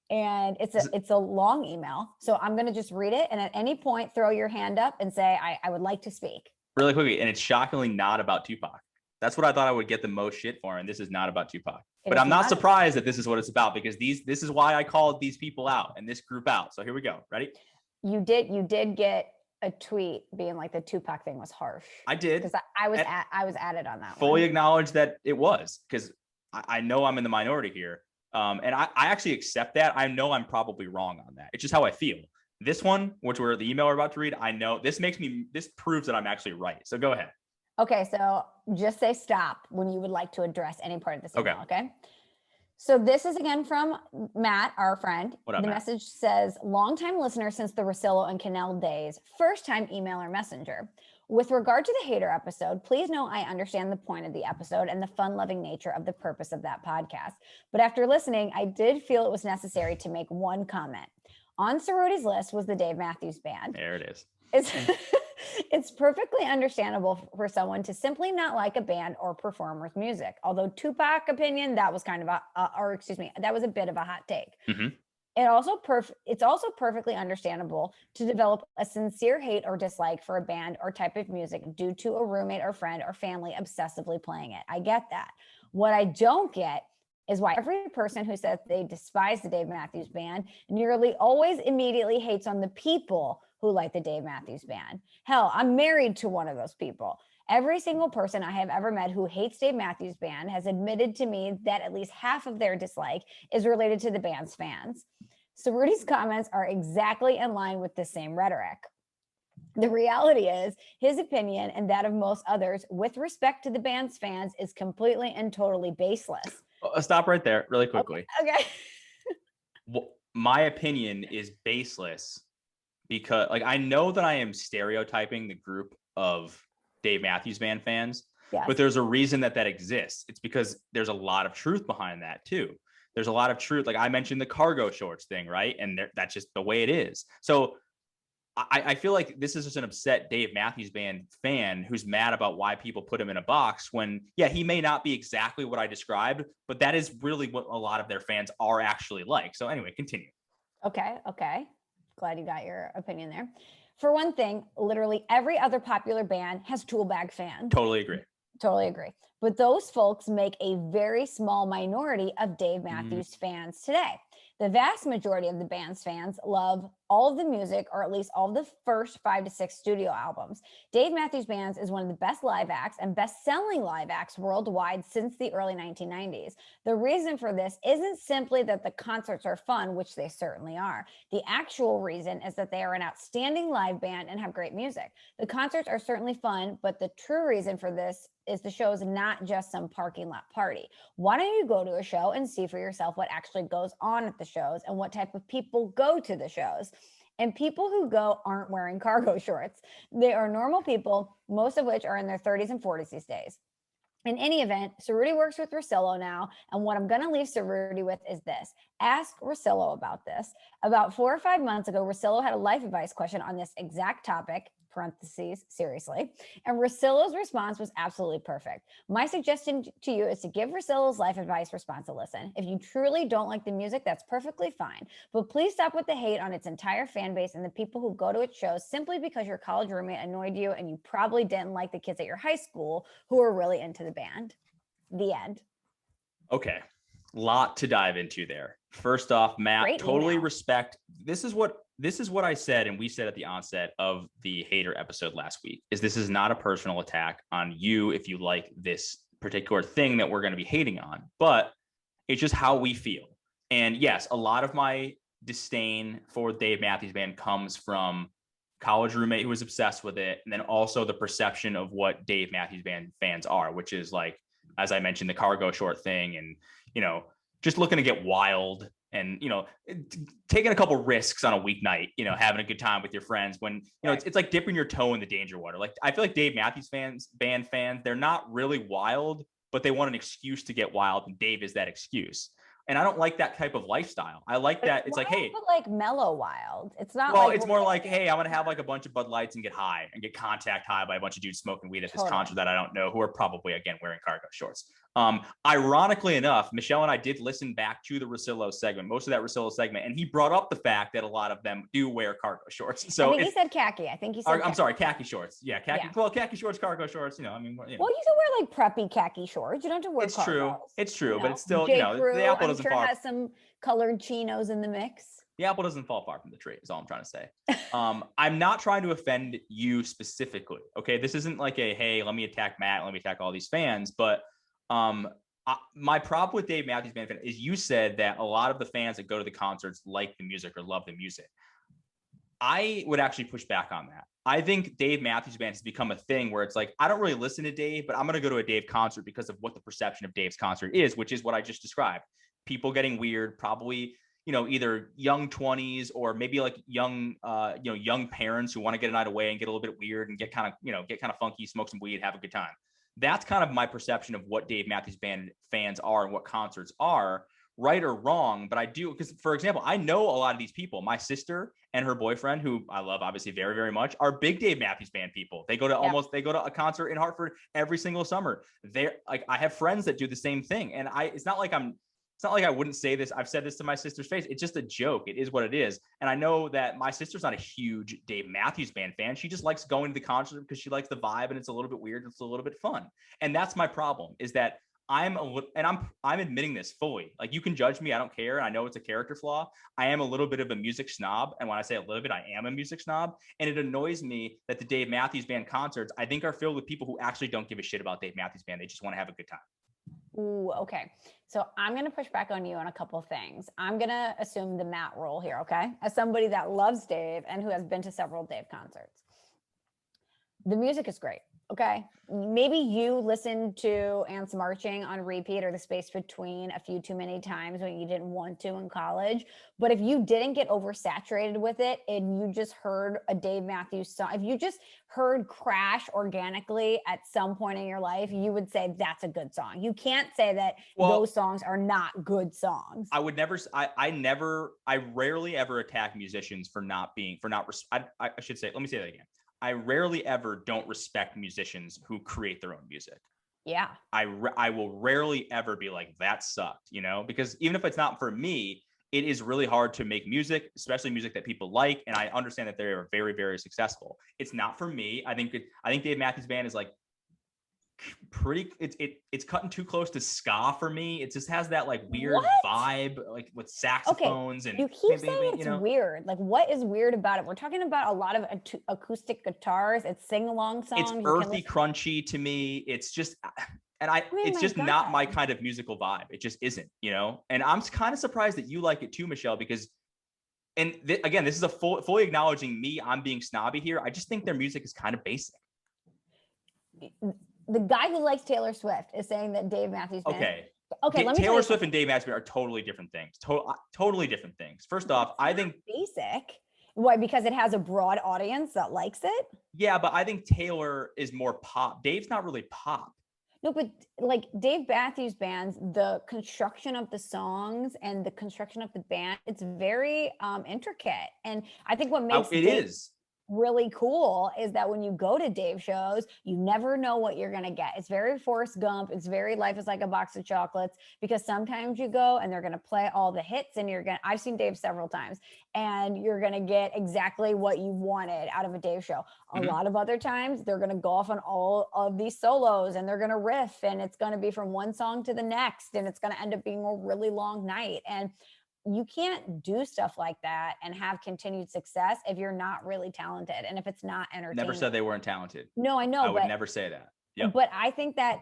Speaker 2: and it's a long email. So I'm going to just read it, and at any point throw your hand up and say I would like to speak.
Speaker 3: Really quickly, and it's shockingly not about Tupac. That's what I thought I would get the most shit for, and this is not about Tupac. But I'm not surprised that this is what it's about, because this is why I called these people out and this group out. So here we go. Ready? You
Speaker 2: did get a tweet being like the Tupac thing was harsh.
Speaker 3: I did,
Speaker 2: because I was added on that.
Speaker 3: Fully acknowledge that it was, because I know I'm in the minority here, and I actually accept that. I know I'm probably wrong on that. It's just how I feel. This one, which we're the email we're about to read, I know this proves that I'm actually right. So go ahead.
Speaker 2: Okay, so just say stop when you would like to address any part of this email. Okay. So this is again from Matt, our friend.
Speaker 3: What up,
Speaker 2: the
Speaker 3: Matt?
Speaker 2: Message says, longtime listener since the Rosillo and Cannell days, first time emailer messenger. With regard to the hater episode, please know I understand the point of the episode and the fun-loving nature of the purpose of that podcast. But after listening, I did feel it was necessary to make one comment. On Cerroti's list was the Dave Matthews Band.
Speaker 3: There it is.
Speaker 2: It's perfectly understandable for someone to simply not like a band or performer's music. Although Tupac opinion, that was kind of that was a bit of a hot take.
Speaker 3: Mm-hmm.
Speaker 2: It's also perfectly understandable to develop a sincere hate or dislike for a band or type of music due to a roommate or friend or family obsessively playing it. I get that. What I don't get is why every person who says they despise the Dave Matthews Band nearly always immediately hates on the people who like the Dave Matthews Band. Hell, I'm married to one of those people. Every single person I have ever met who hates Dave Matthews Band has admitted to me that at least half of their dislike is related to the band's fans. So Rudy's comments are exactly in line with the same rhetoric. The reality is his opinion and that of most others with respect to the band's fans is completely and totally baseless.
Speaker 3: Stop right there really quickly.
Speaker 2: Okay.
Speaker 3: Well, my opinion is baseless because, like, I know that I am stereotyping the group of Dave Matthews Band fans,
Speaker 2: yes,
Speaker 3: but there's a reason that exists. It's because there's a lot of truth behind that too. There's a lot of truth. Like I mentioned the cargo shorts thing, right? And that's just the way it is. So I feel like this is just an upset Dave Matthews Band fan who's mad about why people put him in a box when, yeah, he may not be exactly what I described, but that is really what a lot of their fans are actually like. So anyway, continue.
Speaker 2: Okay. Glad you got your opinion there. For one thing, literally every other popular band has tool bag fans.
Speaker 3: Totally agree. But
Speaker 2: those folks make a very small minority of Dave Matthews fans today. The vast majority of the band's fans love all of the music, or at least all of the first 5 to 6 studio albums. Dave Matthews Band is one of the best live acts and best-selling live acts worldwide since the early 1990s. The reason for this isn't simply that the concerts are fun, which they certainly are. The actual reason is that they are an outstanding live band and have great music. The concerts are certainly fun, but the true reason for this is the show is not just some parking lot party. Why don't you go to a show and see for yourself what actually goes on at the shows and what type of people go to the shows? And people who go aren't wearing cargo shorts. They are normal people, most of which are in their 30s and 40s these days. In any event, Cerruti works with Russillo now, and what I'm going to leave Cerruti with is this. Ask Russillo about this. About 4 or 5 months ago, Russillo had a life advice question on this exact topic, parentheses, seriously, and Russillo's response was absolutely perfect. My suggestion to you is to give Russillo's life advice response a listen. If you truly don't like the music, that's perfectly fine, but please stop with the hate on its entire fan base and the people who go to its shows simply because your college roommate annoyed you and you probably didn't like the kids at your high school who were really into the band. The end.
Speaker 3: Okay. Lot to dive into there. First off, Matt,
Speaker 2: Great
Speaker 3: totally
Speaker 2: email.
Speaker 3: respect. This is what I said, and we said at the onset of the hater episode last week, is this is not a personal attack on you if you like this particular thing that we're going to be hating on, but it's just how we feel. And yes, a lot of my disdain for Dave Matthews Band comes from college roommate who was obsessed with it, and then also the perception of what Dave Matthews Band fans are, which is like, as I mentioned, the cargo short thing, and just looking to get wild and taking a couple risks on a weeknight, having a good time with your friends when it's like dipping your toe in the danger water. Like, I feel like Dave Matthews Band fans, they're not really wild, but they want an excuse to get wild, and Dave is that excuse. And I don't like that type of lifestyle. I like that. It's like, hey,
Speaker 2: but like mellow wild. It's not.
Speaker 3: Well,
Speaker 2: like
Speaker 3: it's more like, hey, I'm going to have like a bunch of Bud Lights and get high and get contact high by a bunch of dudes smoking weed at this concert that I don't know, who are probably, again, wearing cargo shorts. Ironically enough, Michelle and I did listen back to the Russillo segment, most of that Russillo segment, and he brought up the fact that a lot of them do wear cargo shorts. So
Speaker 2: I think he said khaki. I think he said.
Speaker 3: I'm sorry, khaki shorts. Yeah, khaki. Yeah. Well, khaki shorts, cargo shorts.
Speaker 2: Well, you can wear like preppy khaki shorts. You don't have to wear.
Speaker 3: It's true. It's true, but it's still,
Speaker 2: Crew,
Speaker 3: the apple doesn't fall.
Speaker 2: Has some colored chinos in the mix.
Speaker 3: The apple doesn't fall far from the tree, is all I'm trying to say. I'm not trying to offend you specifically. Okay, this isn't like a, hey, let me attack Matt, let me attack all these fans, but my problem with Dave Matthews Band fan is you said that a lot of the fans that go to the concerts like the music or love the music. I would actually push back on that. I think Dave Matthews Band has become a thing where it's like, I don't really listen to Dave, but I'm going to go to a Dave concert because of what the perception of Dave's concert is, which is what I just described. People getting weird, probably, either young 20s or maybe like young parents who want to get a night away and get a little bit weird and get kind of funky, smoke some weed, have a good time. That's kind of my perception of what Dave Matthews Band fans are and what concerts are, right or wrong. But I do, because, for example, I know a lot of these people. My sister and her boyfriend, who I love obviously very, very much, are big Dave Matthews Band people. They go to they go to a concert in Hartford every single summer. They're like, I have friends that do the same thing. And it's not like I wouldn't say this. I've said this to my sister's face. It's just a joke. It is what it is. And I know that my sister's not a huge Dave Matthews Band fan. She just likes going to the concert because she likes the vibe and it's a little bit weird. It's a little bit fun. And that's my problem, is that I'm admitting this fully. Like, you can judge me. I don't care. I know it's a character flaw. I am a little bit of a music snob. And when I say a little bit, I am a music snob. And it annoys me that the Dave Matthews Band concerts, I think, are filled with people who actually don't give a shit about Dave Matthews Band. They just want to have a good time.
Speaker 2: Ooh, okay. So I'm going to push back on you on a couple of things. I'm going to assume the Matt role here, okay? As somebody that loves Dave and who has been to several Dave concerts. The music is great, okay? Maybe you listened to Ants Marching on repeat or The Space Between a few too many times when you didn't want to in college. But if you didn't get oversaturated with it and you just heard a Dave Matthews song, if you just heard Crash organically at some point in your life, you would say that's a good song. You can't say that those songs are not good songs.
Speaker 3: I would never, I rarely ever attack musicians for not, I should say, let me say that again. I rarely ever don't respect musicians who create their own music.
Speaker 2: Yeah.
Speaker 3: I will rarely ever be like, that sucked, because even if it's not for me, it is really hard to make music, especially music that people like. And I understand that they are very, very successful. It's not for me. I think Dave Matthews Band is like it's cutting too close to ska for me. It just has that like weird vibe, like with saxophones. And
Speaker 2: you keep saying it's weird. Like, what is weird about it? We're talking about a lot of acoustic guitars. It's sing-along songs.
Speaker 3: It's earthy, crunchy to me. It's just, it's just not my kind of musical vibe. It just isn't, and I'm kind of surprised that you like it too, Michelle, because, and again, this is a fully acknowledging me. I'm being snobby here. I just think their music is kind of basic.
Speaker 2: The guy who likes Taylor Swift is saying that Dave Matthews Band.
Speaker 3: Okay. Taylor Swift and Dave Matthews Band are totally different things. Totally different things. First off, I think
Speaker 2: basic. Why? Because it has a broad audience that likes it.
Speaker 3: Yeah, but I think Taylor is more pop. Dave's not really pop.
Speaker 2: No, but like Dave Matthews Band's, the construction of the songs and the construction of the band, it's very intricate. And I think what makes
Speaker 3: It
Speaker 2: Dave
Speaker 3: is.
Speaker 2: really cool is that when you go to Dave shows, you never know what you're going to get. It's very Forrest Gump. It's very Life is Like a Box of Chocolates, because sometimes you go and they're going to play all the hits and I've seen Dave several times, and you're going to get exactly what you wanted out of a Dave show. A lot of other times they're going to go off on all of these solos and they're going to riff, and it's going to be from one song to the next, and it's going to end up being a really long night. And you can't do stuff like that and have continued success if you're not really talented and if it's not entertaining.
Speaker 3: Never said they weren't talented.
Speaker 2: No, I know.
Speaker 3: I would never say that. Yep.
Speaker 2: But I think that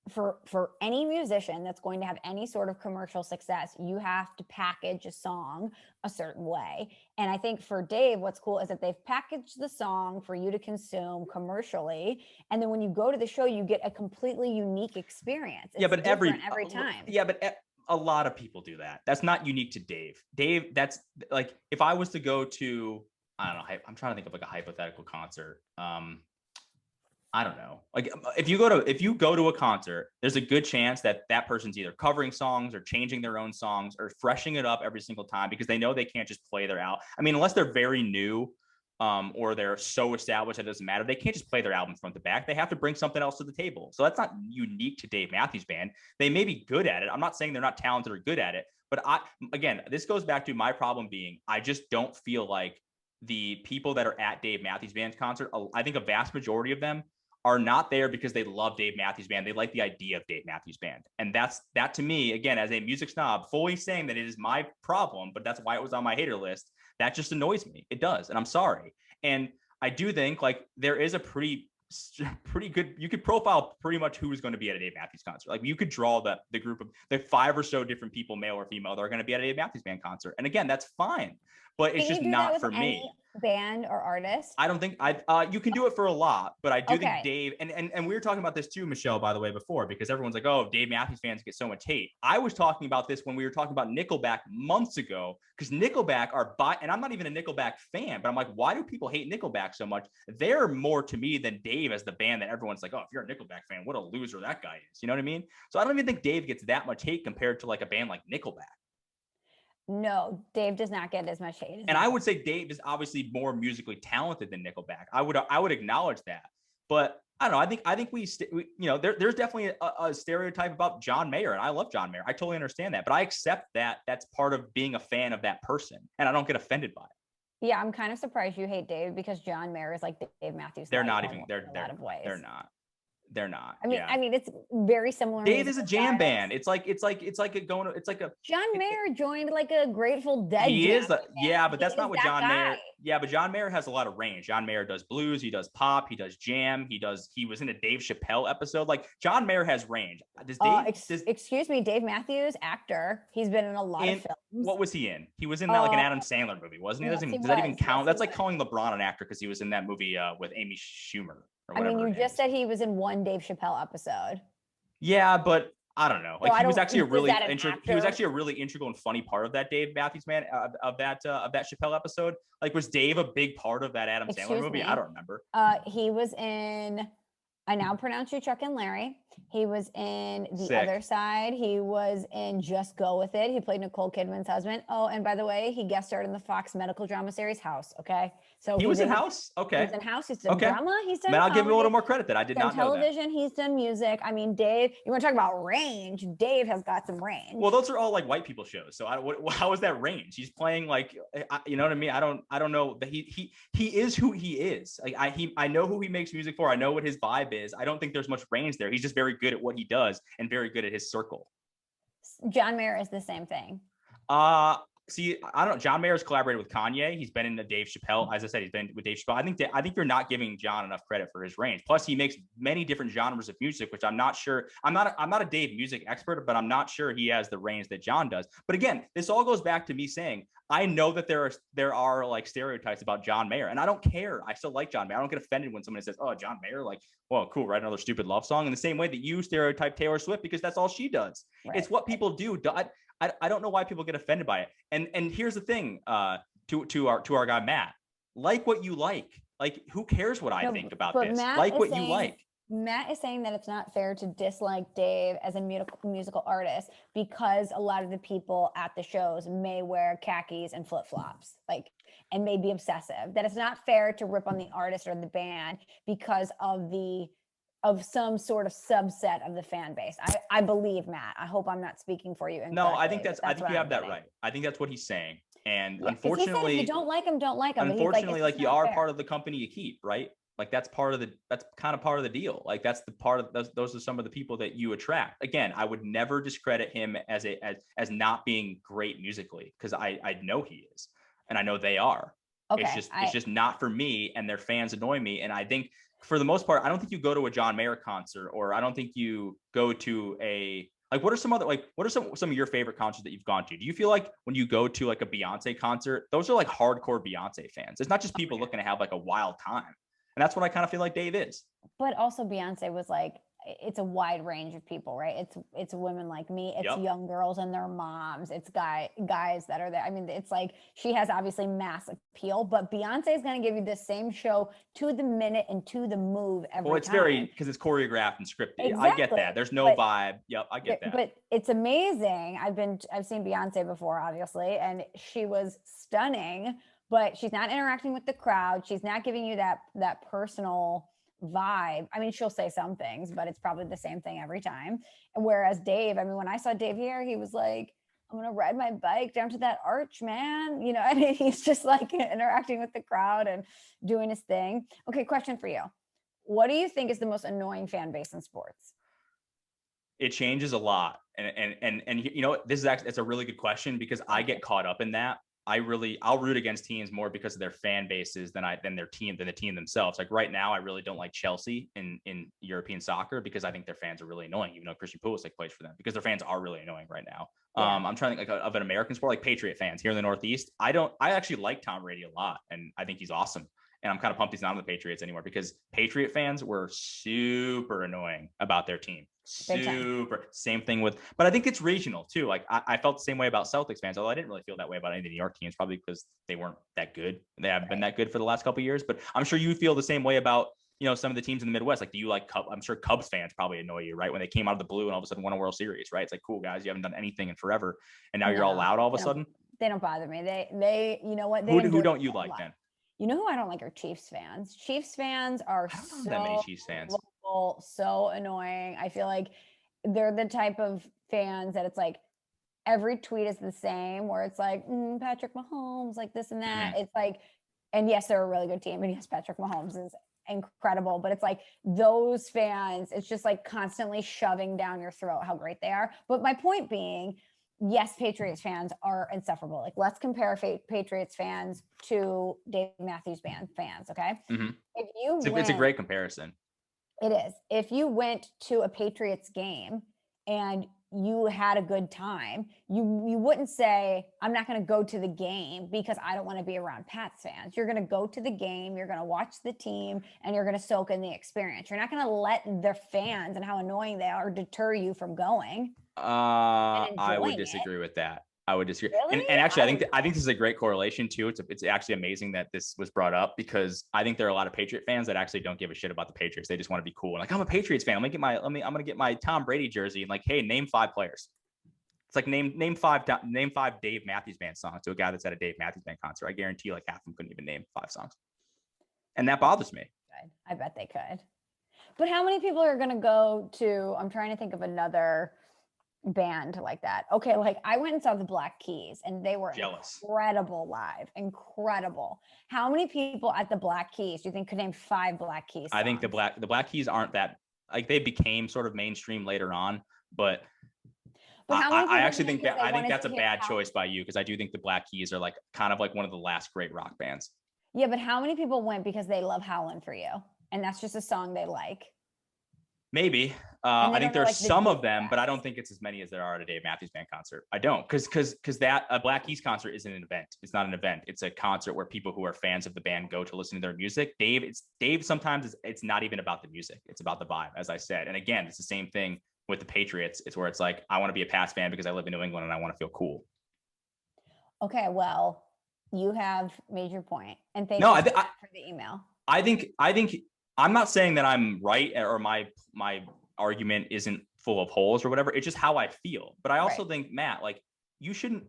Speaker 2: for any musician that's going to have any sort of commercial success, you have to package a song a certain way. And I think for Dave, what's cool is that they've packaged the song for you to consume commercially. And then when you go to the show, you get a completely unique experience. It's
Speaker 3: but
Speaker 2: every time.
Speaker 3: Yeah, but a lot of people do that. That's not unique to Dave. Dave, that's like, if I was to go to, I don't know, I'm trying to think of like a hypothetical concert. I don't know. Like if you go to a concert, there's a good chance that that person's either covering songs or changing their own songs or freshening it up every single time, because they know they can't just play their album. I mean, unless they're very new, or they're so established that it doesn't matter. They can't just play their album front to back. They have to bring something else to the table. So that's not unique to Dave Matthews Band. They may be good at it. I'm not saying they're not talented or good at it, but again, this goes back to my problem being, I just don't feel like the people that are at Dave Matthews Band's concert, I think a vast majority of them are not there because they love Dave Matthews Band. They like the idea of Dave Matthews Band. And that to me, again, as a music snob, fully saying that it is my problem, but that's why it was on my hater list. That just annoys me. It does. And I'm sorry. And I do think like there is a pretty good, you could profile pretty much who is going to be at a Dave Matthews concert. Like you could draw the group of the 5 or so different people, male or female, that are going to be at a Dave Matthews Band concert. And again, that's fine, but it's just not for me.
Speaker 2: Band or artist?
Speaker 3: I don't think you can do it for a lot, but I do think Dave, and we were talking about this too, Michelle, by the way, before, because everyone's like, oh, Dave Matthews fans get so much hate. I was talking about this when we were talking about Nickelback months ago, because Nickelback and I'm not even a Nickelback fan, but I'm like, why do people hate Nickelback so much? They're more to me than Dave as the band that everyone's like, oh, if you're a Nickelback fan, what a loser that guy is. You know what I mean? So I don't even think Dave gets that much hate compared to like a band like Nickelback.
Speaker 2: No, Dave does not get as much hate.
Speaker 3: And I would say Dave is obviously more musically talented than Nickelback. I would acknowledge that, but I don't know. I think we there's definitely a stereotype about John Mayer, and I love John Mayer. I totally understand that, but I accept that that's part of being a fan of that person, and I don't get offended by it.
Speaker 2: Yeah, I'm kind of surprised you hate Dave, because John Mayer is like Dave Matthews.
Speaker 3: They're not even. They're
Speaker 2: a lot of ways.
Speaker 3: They're not. They're not.
Speaker 2: I mean, it's very similar.
Speaker 3: Dave is a jam band. It's like a
Speaker 2: John Mayer joined like a Grateful Dead.
Speaker 3: He is, but that's not what John Mayer. Yeah, but John Mayer has a lot of range. John Mayer does blues. He does pop. He does jam. He was in a Dave Chappelle episode. Like John Mayer has range.
Speaker 2: Excuse me, Dave Matthews, actor. He's been in a lot of films.
Speaker 3: What was he in? He was in like an Adam Sandler movie, wasn't he? Does that even count? That's like calling LeBron an actor because he was in that movie with Amy Schumer.
Speaker 2: I mean, you just said he was in one Dave Chappelle episode.
Speaker 3: Yeah, but I don't know. Like he was actually a really integral and funny part of that Dave Matthews Band of that Chappelle episode. Like, was Dave a big part of that Adam Sandler movie? I don't remember.
Speaker 2: He was in I Now Pronounce You Chuck and Larry. He was in The Other Side. He was in Just Go With It. He played Nicole Kidman's husband. Oh, and by the way, he guest starred in the Fox medical drama series House. Okay. So
Speaker 3: he was in House. Okay.
Speaker 2: He was in House. He's done drama. He's done.
Speaker 3: Man, I'll give him a little more credit that I did not know.
Speaker 2: Television. He's done music. I mean, Dave. You want to talk about range? Dave has got some range.
Speaker 3: Well, those are all like white people shows. So how is that range? He's playing like, you know what I mean? I don't know that he is who he is. Like I know who he makes music for. I know what his vibe is. I don't think there's much range there. He's just very good at what he does and very good at his circle.
Speaker 2: John Mayer is the same thing.
Speaker 3: See, I don't know. John Mayer's collaborated with Kanye. He's been in the Dave Chappelle. As I said, he's been with Dave Chappelle. I think you're not giving John enough credit for his range. Plus, he makes many different genres of music, which I'm not sure. I'm not a Dave music expert, but I'm not sure he has the range that John does. But again, this all goes back to me saying I know that there are like stereotypes about John Mayer, and I don't care. I still like John Mayer. I don't get offended when someone says, "Oh, John Mayer, like, well, cool, write another stupid love song." In the same way that you stereotype Taylor Swift because that's all she does. Right. It's what people do. I don't know why people get offended by it. And here's the thing, to our guy Matt, like what you like. Like, who cares what I think about this? Matt like what you like.
Speaker 2: Matt is saying that it's not fair to dislike Dave as a musical artist because a lot of the people at the shows may wear khakis and flip-flops, like, and may be obsessive. That it's not fair to rip on the artist or the band because of some sort of subset of the fan base. I believe, Matt. I hope I'm not speaking for you.
Speaker 3: No, I think I think you have that
Speaker 2: getting.
Speaker 3: right. I think that's what he's saying. And
Speaker 2: Yeah,
Speaker 3: unfortunately,
Speaker 2: if you don't like him, don't like him.
Speaker 3: Unfortunately,
Speaker 2: like
Speaker 3: you are
Speaker 2: fair.
Speaker 3: part of the company you keep, right? Like that's kind of part of the deal. Like that's the part of those are some of the people that you attract. Again, I would never discredit him as not being great musically, because I know he is, and I know they are. Okay, it's just not for me, and their fans annoy me. And I think for the most part, I don't think you go to a John Mayer concert, or I don't think you go to a, like, what are some of your favorite concerts that you've gone to? Do you feel like when you go to like a Beyonce concert, those are like hardcore Beyonce fans? It's not just people looking to have like a wild time. And that's what I kind of feel like Dave is.
Speaker 2: But also Beyonce was like, it's a wide range of people, right? It's women like me, it's young girls and their moms, it's guys that are there. I mean, it's like, she has obviously mass appeal, but Beyonce is going to give you the same show to the minute and to the move every time.
Speaker 3: Well, it's very, because it's choreographed and scripted.
Speaker 2: Exactly.
Speaker 3: I get that. There's no vibe. Yep, I get that.
Speaker 2: But it's amazing. I've seen Beyonce before, obviously, and she was stunning, but she's not interacting with the crowd. She's not giving you that personal vibe. I mean, she'll say some things, but it's probably the same thing every time. And whereas Dave, I mean, when I saw Dave here, he was like, I'm going to ride my bike down to that arch, man. You know, I mean, he's just like interacting with the crowd and doing his thing. Okay, question for you. What do you think is the most annoying fan base in sports?
Speaker 3: It changes a lot. And you know, this is actually, it's a really good question, because I get caught up in that. I'll root against teams more because of their fan bases than the team themselves. Like right now, I really don't like Chelsea in European soccer because I think their fans are really annoying, even though Christian Pulisic plays for them, because their fans are really annoying right now. Yeah. I'm trying to think of an American sport, like Patriot fans here in the Northeast. I actually like Tom Brady a lot, and I think he's awesome. And I'm kind of pumped he's not on the Patriots anymore, because Patriot fans were super annoying about their team. Super. Same thing with, but I think it's regional too. Like I felt the same way about Celtics fans, although I didn't really feel that way about any of the New York teams, probably because they weren't that good. They haven't been that good for the last couple of years, but I'm sure you feel the same way about, you know, some of the teams in the Midwest. Like, do you like I'm sure Cubs fans probably annoy you, right? When they came out of the blue and all of a sudden won a World Series, right? It's like, cool guys, you haven't done anything in forever, and now you're all loud all of a sudden.
Speaker 2: They don't bother me. They you know what?
Speaker 3: Who don't you like then?
Speaker 2: You know who I don't like are Chiefs fans. Chiefs fans are
Speaker 3: so that many Chiefs fans.
Speaker 2: So annoying. I feel like they're the type of fans that it's like every tweet is the same, where it's like Patrick Mahomes, like this and that. It's like, and yes, they're a really good team, and yes, Patrick Mahomes is incredible, but it's like those fans, it's just like constantly shoving down your throat how great they are. But my point being, yes, Patriots fans are insufferable. Like, let's compare Patriots fans to Dave Matthews Band fans, okay?
Speaker 3: Mm-hmm.
Speaker 2: It's
Speaker 3: a great comparison.
Speaker 2: It is. If you went to a Patriots game and you had a good time, you wouldn't say, I'm not going to go to the game because I don't want to be around Pats fans. You're going to go to the game, you're going to watch the team, and you're going to soak in the experience. You're not going to let their fans and how annoying they are deter you from going.
Speaker 3: I would disagree with that. I would disagree.
Speaker 2: Really?
Speaker 3: And actually, I think this is a great correlation too. It's actually amazing that this was brought up, because I think there are a lot of Patriot fans that actually don't give a shit about the Patriots. They just want to be cool. Like, I'm a Patriots fan. I'm going to get my Tom Brady jersey, and like, hey, name 5 players. It's like name five Dave Matthews Band songs to a guy that's at a Dave Matthews Band concert. I guarantee you, like, half of them couldn't even name 5 songs. And that bothers me.
Speaker 2: I bet they could. But how many people are going to go to, I'm trying to think of another band like that. Okay, like I went and saw the Black Keys, and they were incredible live. Incredible. How many people at the Black Keys do you think could name 5 Black Keys songs?
Speaker 3: I think the Black Keys aren't that, like, they became sort of mainstream later on, but I actually think that's a bad choice by you, because I do think the Black Keys are like kind of like one of the last great rock bands.
Speaker 2: Yeah, but how many people went because they love Howlin' for You, and that's just a song they like?
Speaker 3: Maybe. I think there's like some of them, but I don't think it's as many as there are at a Dave Matthews Band concert. I don't, because that a Black Keys concert isn't an event. It's not an event. It's a concert where people who are fans of the band go to listen to their music. Dave sometimes it's not even about the music. It's about the vibe, as I said. And again, it's the same thing with the Patriots. It's where it's like, I want to be a Pats fan because I live in New England and I want to feel cool.
Speaker 2: Okay, well, you have made your point, and thank you for the email.
Speaker 3: I think I'm not saying that I'm right or my argument isn't full of holes or whatever. It's just how I feel. But I also think, Matt, like you shouldn't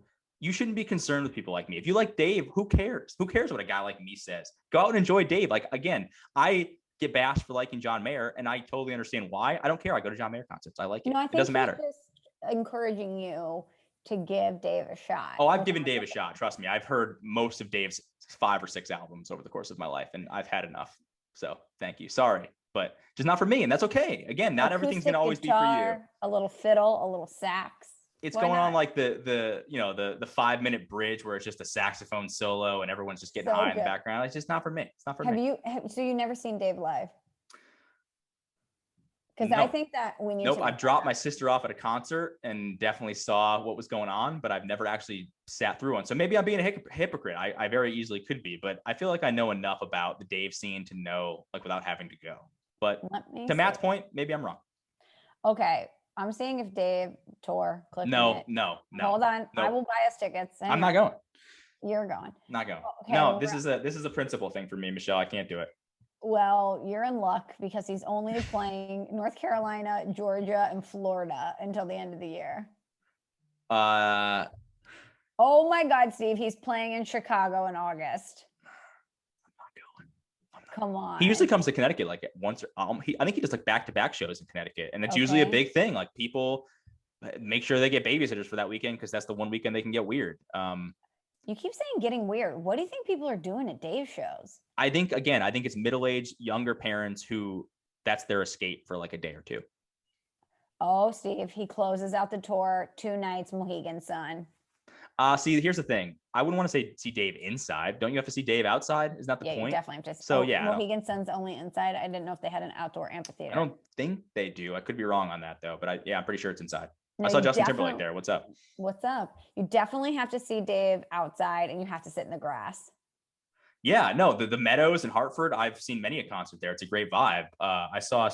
Speaker 3: be concerned with people like me. If you like Dave, who cares? Who cares what a guy like me says? Go out and enjoy Dave. Like, again, I get bashed for liking John Mayer, and I totally understand why. I don't care. I go to John Mayer concerts. I like it.
Speaker 2: I think
Speaker 3: it doesn't matter.
Speaker 2: Just encouraging you to give Dave a shot.
Speaker 3: Oh, I've given Dave a shot. Trust me. I've heard most of Dave's 5 or 6 albums over the course of my life, and I've had enough. So thank you. Sorry, but just not for me. And that's okay. Again, not everything's going to always be for you.
Speaker 2: A little fiddle, a little sax.
Speaker 3: It's going on like the 5-minute bridge where it's just a saxophone solo and everyone's just getting high in the background. It's just not for me. It's not for me.
Speaker 2: So you've never seen Dave live? Because I think that we need.
Speaker 3: Nope, I've dropped my sister off at a concert and definitely saw what was going on, but I've never actually sat through one. So maybe I'm being a hypocrite. I very easily could be, but I feel like I know enough about the Dave scene to know, like, without having to go. But to Matt's point, maybe I'm wrong.
Speaker 2: Okay, I'm seeing if Dave tour.
Speaker 3: No.
Speaker 2: Hold on, I will buy us tickets.
Speaker 3: I'm not going.
Speaker 2: You're going.
Speaker 3: Not going. Okay, no, this is a principal thing for me, Michelle. I can't do it.
Speaker 2: Well, you're in luck because he's only playing North Carolina, Georgia, and Florida until the end of the year. Oh my God, Steve, he's playing in Chicago in August.
Speaker 3: I'm not going.
Speaker 2: Come on.
Speaker 3: He usually comes to Connecticut like once. I think he does like back-to-back shows in Connecticut, and it's usually a big thing. Like, people make sure they get babysitters for that weekend because that's the one weekend they can get weird.
Speaker 2: You keep saying getting weird. What do you think people are doing at Dave's shows?
Speaker 3: I think it's middle-aged, younger parents who that's their escape for like a day or two.
Speaker 2: Oh, Steve, he closes out the tour 2 nights, Mohegan Sun.
Speaker 3: See, here's the thing. I wouldn't want to see Dave inside. Don't you have to see Dave outside? Is that the point?
Speaker 2: You definitely have to.
Speaker 3: So
Speaker 2: Mohegan Sun's only inside. I didn't know if they had an outdoor amphitheater.
Speaker 3: I don't think they do. I could be wrong on that though, but I'm pretty sure it's inside. No, I saw Justin Timberlake there. What's up?
Speaker 2: What's up? You definitely have to see Dave outside, and you have to sit in the grass.
Speaker 3: Yeah, no, the Meadows in Hartford. I've seen many a concert there. It's a great vibe. I saw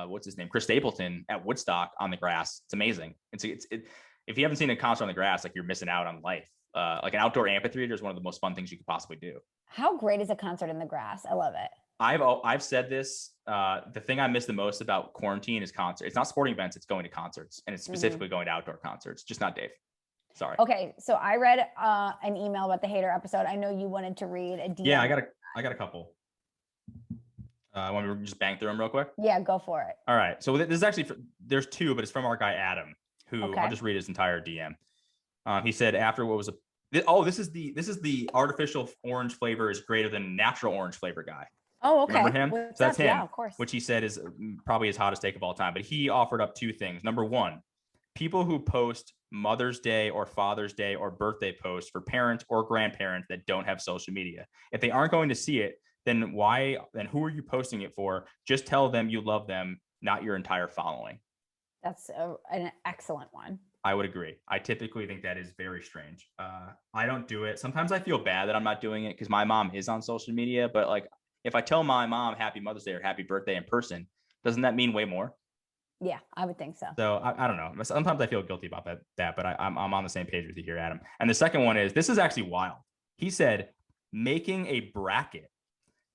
Speaker 3: what's his name, Chris Stapleton at Woodstock on the grass. It's amazing. If you haven't seen a concert on the grass, like, you're missing out on life. Like, an outdoor amphitheater is one of the most fun things you could possibly do.
Speaker 2: How great is a concert in the grass? I love it.
Speaker 3: I've said this. The thing I miss the most about quarantine is concerts. It's not sporting events. It's going to concerts, and it's specifically going to outdoor concerts. Just not Dave. Sorry.
Speaker 2: Okay, so I read an email about the hater episode. I know you wanted to read a DM.
Speaker 3: Yeah, I got a couple. Want me to just bang through them real quick?
Speaker 2: Yeah, go for it.
Speaker 3: All right. So this is actually there's 2, but it's from our guy Adam, who I'll just read his entire DM. He said after what was this is the artificial orange flavor is greater than natural orange flavor guy.
Speaker 2: Oh, okay.
Speaker 3: Remember him? So that's him.
Speaker 2: Yeah, of course.
Speaker 3: Which he said is probably his hottest take of all time. But he offered up 2 things. Number 1, people who post Mother's Day or Father's Day or birthday posts for parents or grandparents that don't have social media. If they aren't going to see it, then who are you posting it for? Just tell them you love them, not your entire following.
Speaker 2: That's an excellent one.
Speaker 3: I would agree. I typically think that is very strange. I don't do it. Sometimes I feel bad that I'm not doing it because my mom is on social media, but like, if I tell my mom happy Mother's Day or happy birthday in person, doesn't that mean way more?
Speaker 2: Yeah, I would think so.
Speaker 3: So I don't know. Sometimes I feel guilty about that, but I'm on the same page with you here, Adam. And the second one is, this is actually wild. He said, making a bracket.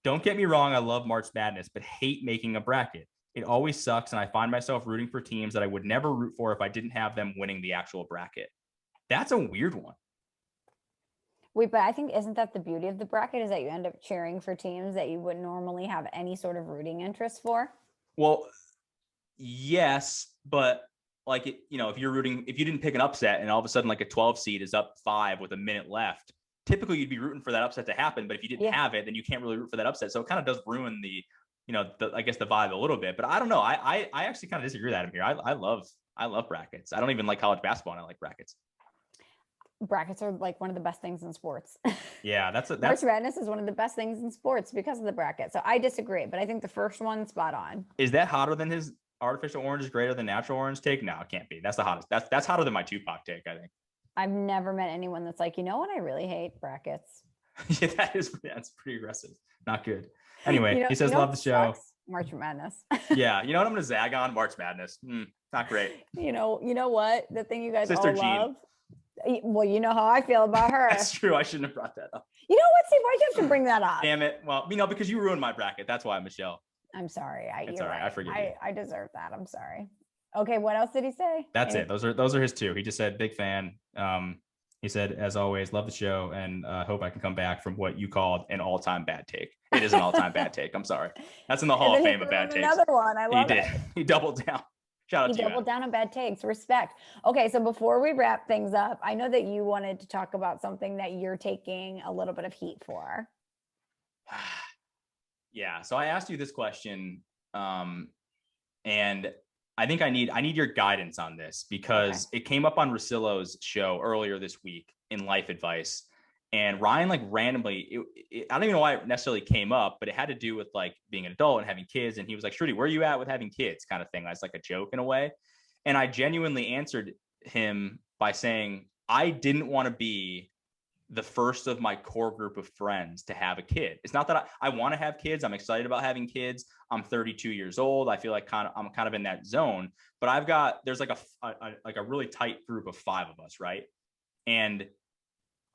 Speaker 3: Don't get me wrong. I love March Madness, but hate making a bracket. It always sucks. And I find myself rooting for teams that I would never root for if I didn't have them winning the actual bracket. That's a weird one.
Speaker 2: Wait, but I think, isn't that the beauty of the bracket, is that you end up cheering for teams that you wouldn't normally have any sort of rooting interest for?
Speaker 3: Well, yes, but like, if you didn't pick an upset and all of a sudden like a 12 seed is up 5 with a minute left, typically you'd be rooting for that upset to happen. But if you didn't have it, then you can't really root for that upset. So it kind of does ruin the vibe a little bit. But I don't know. I actually kind of disagree with Adam here. I love brackets. I don't even like college basketball, and I like brackets.
Speaker 2: Brackets are like one of the best things in sports.
Speaker 3: Yeah, that's
Speaker 2: March Madness is one of the best things in sports because of the bracket. So I disagree, but I think the first one, spot on.
Speaker 3: Is that hotter than his artificial orange is greater than natural orange take? No, it can't be. That's the hottest. That's hotter than my Tupac take, I think.
Speaker 2: I've never met anyone that's like, you know what, I really hate brackets.
Speaker 3: Yeah, that's pretty aggressive. Not good. Anyway, he says, love the show.
Speaker 2: March Madness.
Speaker 3: Yeah, you know what I'm gonna zag on? March Madness. Not great.
Speaker 2: You know what? The thing you guys
Speaker 3: Sister
Speaker 2: all love. Well, you know how I feel about her.
Speaker 3: That's true. I shouldn't have brought that up.
Speaker 2: You know what, Steve? Why'd you have to bring that up?
Speaker 3: Damn it. Well, because you ruined my bracket. That's why, Michelle.
Speaker 2: I'm sorry.
Speaker 3: It's
Speaker 2: You're
Speaker 3: all right.
Speaker 2: right.
Speaker 3: I forgive you.
Speaker 2: I deserve that. I'm sorry. Okay, what else did he say?
Speaker 3: That's it. Those are his two. He just said, big fan. He said, as always, love the show and hope I can come back from what you called an all-time bad take. It is an all-time bad take. I'm sorry. That's in the Hall of Fame of bad takes.
Speaker 2: Another one. I love it.
Speaker 3: He did. He doubled down. Shout out to you.
Speaker 2: He doubled down on bad takes. Respect. Okay, so before we wrap things up, I know that you wanted to talk about something that you're taking a little bit of heat for.
Speaker 3: Yeah. So I asked you this question, and I think I need your guidance on this because it came up on Rosillo's show earlier this week in Life Advice. And Ryan, like randomly, I don't even know why it necessarily came up, but it had to do with like being an adult and having kids. And he was like, Shruti, where are you at with having kids kind of thing? That's like a joke in a way. And I genuinely answered him by saying, I didn't want to be the first of my core group of friends to have a kid. It's not that I want to have kids. I'm excited about having kids. I'm 32 years old. I feel like I'm kind of in that zone, but there's like a really tight group of 5 of us. Right. And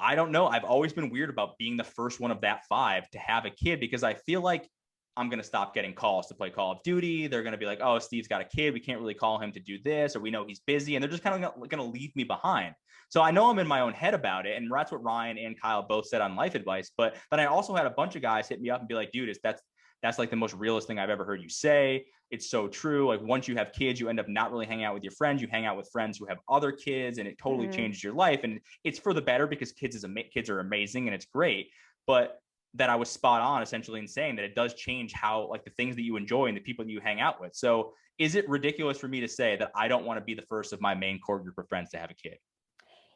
Speaker 3: I don't know. I've always been weird about being the first one of that 5 to have a kid because I feel like I'm going to stop getting calls to play Call of Duty. They're going to be like, oh, Steve's got a kid. We can't really call him to do this, or we know he's busy. And they're just kind of going to leave me behind. So I know I'm in my own head about it. And that's what Ryan and Kyle both said on Life Advice. But then I also had a bunch of guys hit me up and be like, dude, that's like the most realist thing I've ever heard you say. It's so true. Like once you have kids, you end up not really hanging out with your friends. You hang out with friends who have other kids, and it totally changes your life. And it's for the better because kids are amazing and it's great. But that I was spot on essentially in saying that it does change how like the things that you enjoy and the people that you hang out with. So is it ridiculous for me to say that I don't want to be the first of my main core group of friends to have a kid?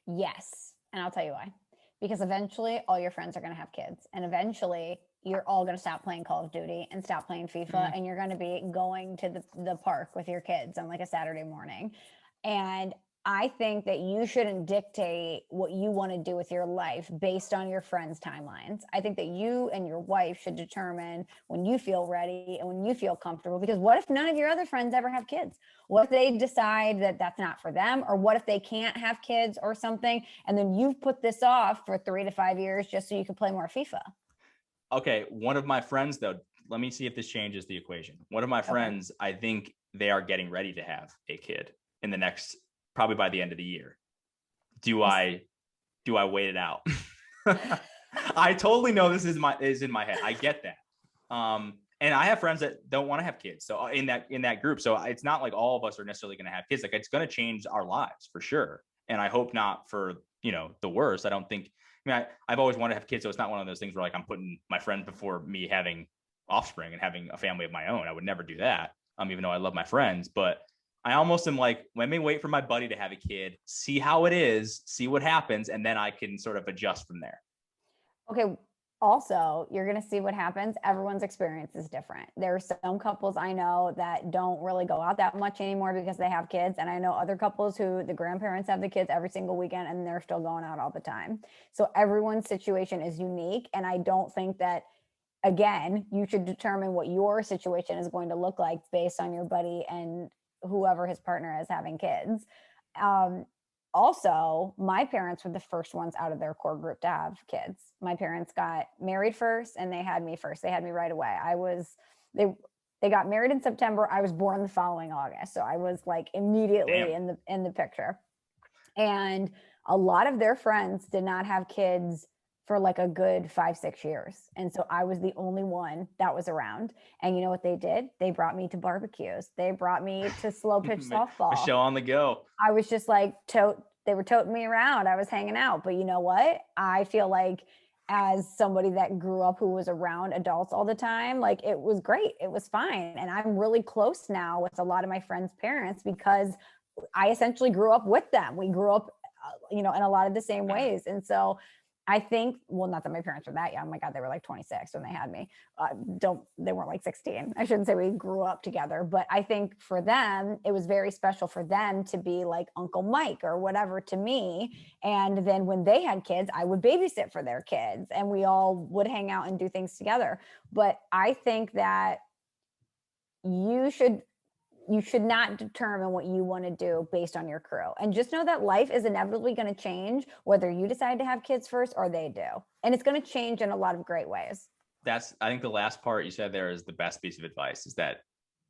Speaker 2: Yes. And I'll tell you why. Because eventually all your friends are going to have kids, and eventually you're all going to stop playing Call of Duty and stop playing FIFA, and you're going to be going to the park with your kids on like a Saturday morning. And I think that you shouldn't dictate what you want to do with your life based on your friends' timelines. I think that you and your wife should determine when you feel ready and when you feel comfortable, because what if none of your other friends ever have kids? What if they decide that that's not for them? Or what if they can't have kids or something? And then you've put this off for 3 to 5 years just so you can play more FIFA.
Speaker 3: Okay. One of my friends, though, let me see if this changes the equation. One of my friends, I think they are getting ready to have a kid in the next, probably by the end of the year. Do I wait it out? I totally know this is in my head. I get that. And I have friends that don't want to have kids. So in that group, so it's not like all of us are necessarily going to have kids. Like it's going to change our lives for sure. And I hope not for, the worst. I don't think, I've always wanted to have kids. So it's not one of those things where like I'm putting my friend before me having offspring and having a family of my own. I would never do that. Even though I love my friends, but I almost am like, let me wait for my buddy to have a kid, see how it is, see what happens, and then I can sort of adjust from there.
Speaker 2: Okay. Also, you're going to see what happens. Everyone's experience is different. There are some couples I know that don't really go out that much anymore because they have kids. And I know other couples who the grandparents have the kids every single weekend and they're still going out all the time. So everyone's situation is unique. And I don't think that, again, you should determine what your situation is going to look like based on your buddy and whoever his partner is having kids. Also, my parents were the first ones out of their core group to have kids. My parents got married first and they had me first. They had me right away. They got married in September. I was born the following August. So I was like immediately in the picture. And a lot of their friends did not have kids for like a good 5-6 years. And so I was the only one that was around. And you know what they did? They brought me to barbecues. They brought me to slow pitch softball.
Speaker 3: Michelle on the go.
Speaker 2: I was just like, they were toting me around. I was hanging out. But you know what? I feel like as somebody that grew up who was around adults all the time, like it was great. It was fine. And I'm really close now with a lot of my friends' parents because I essentially grew up with them. We grew up, in a lot of the same ways. And so I think, well, not that my parents were that young. Oh my God, they were like 26 when they had me. They weren't like 16. I shouldn't say we grew up together, but I think for them, it was very special for them to be like Uncle Mike or whatever to me. And then when they had kids, I would babysit for their kids and we all would hang out and do things together. But I think that you should you should not determine what you want to do based on your crew. And just know that life is inevitably going to change, whether you decide to have kids first or they do. And it's going to change in a lot of great ways.
Speaker 3: I think the last part you said there is the best piece of advice, is that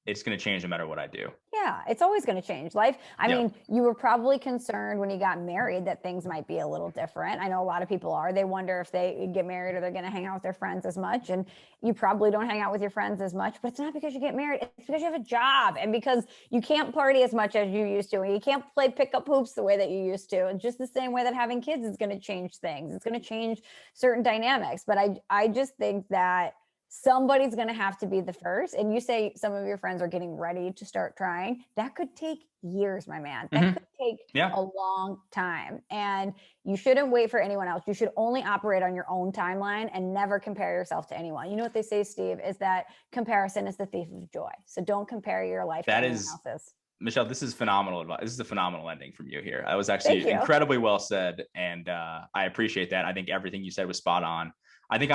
Speaker 3: it's going to change no matter what I do.
Speaker 2: Yeah, it's always going to change. Life. I mean, you were probably concerned when you got married that things might be a little different. I know a lot of people are. They wonder if they get married or they're going to hang out with their friends as much. And you probably don't hang out with your friends as much, but it's not because you get married. It's because you have a job and because you can't party as much as you used to. And you can't play pickup hoops the way that you used to. And just the same way that having kids is going to change things. It's going to change certain dynamics. But I just think that somebody's going to have to be the first. And you say some of your friends are getting ready to start trying. That could take years, my man. That could take a long time. And you shouldn't wait for anyone else. You should only operate on your own timeline and never compare yourself to anyone. You know what they say, Steve, is that comparison is the thief of joy. So don't compare your life to anyone else's.
Speaker 3: Michelle, this is phenomenal advice. This is a phenomenal ending from you here. I was actually incredibly well said. And I appreciate that. I think everything you said was spot on. I think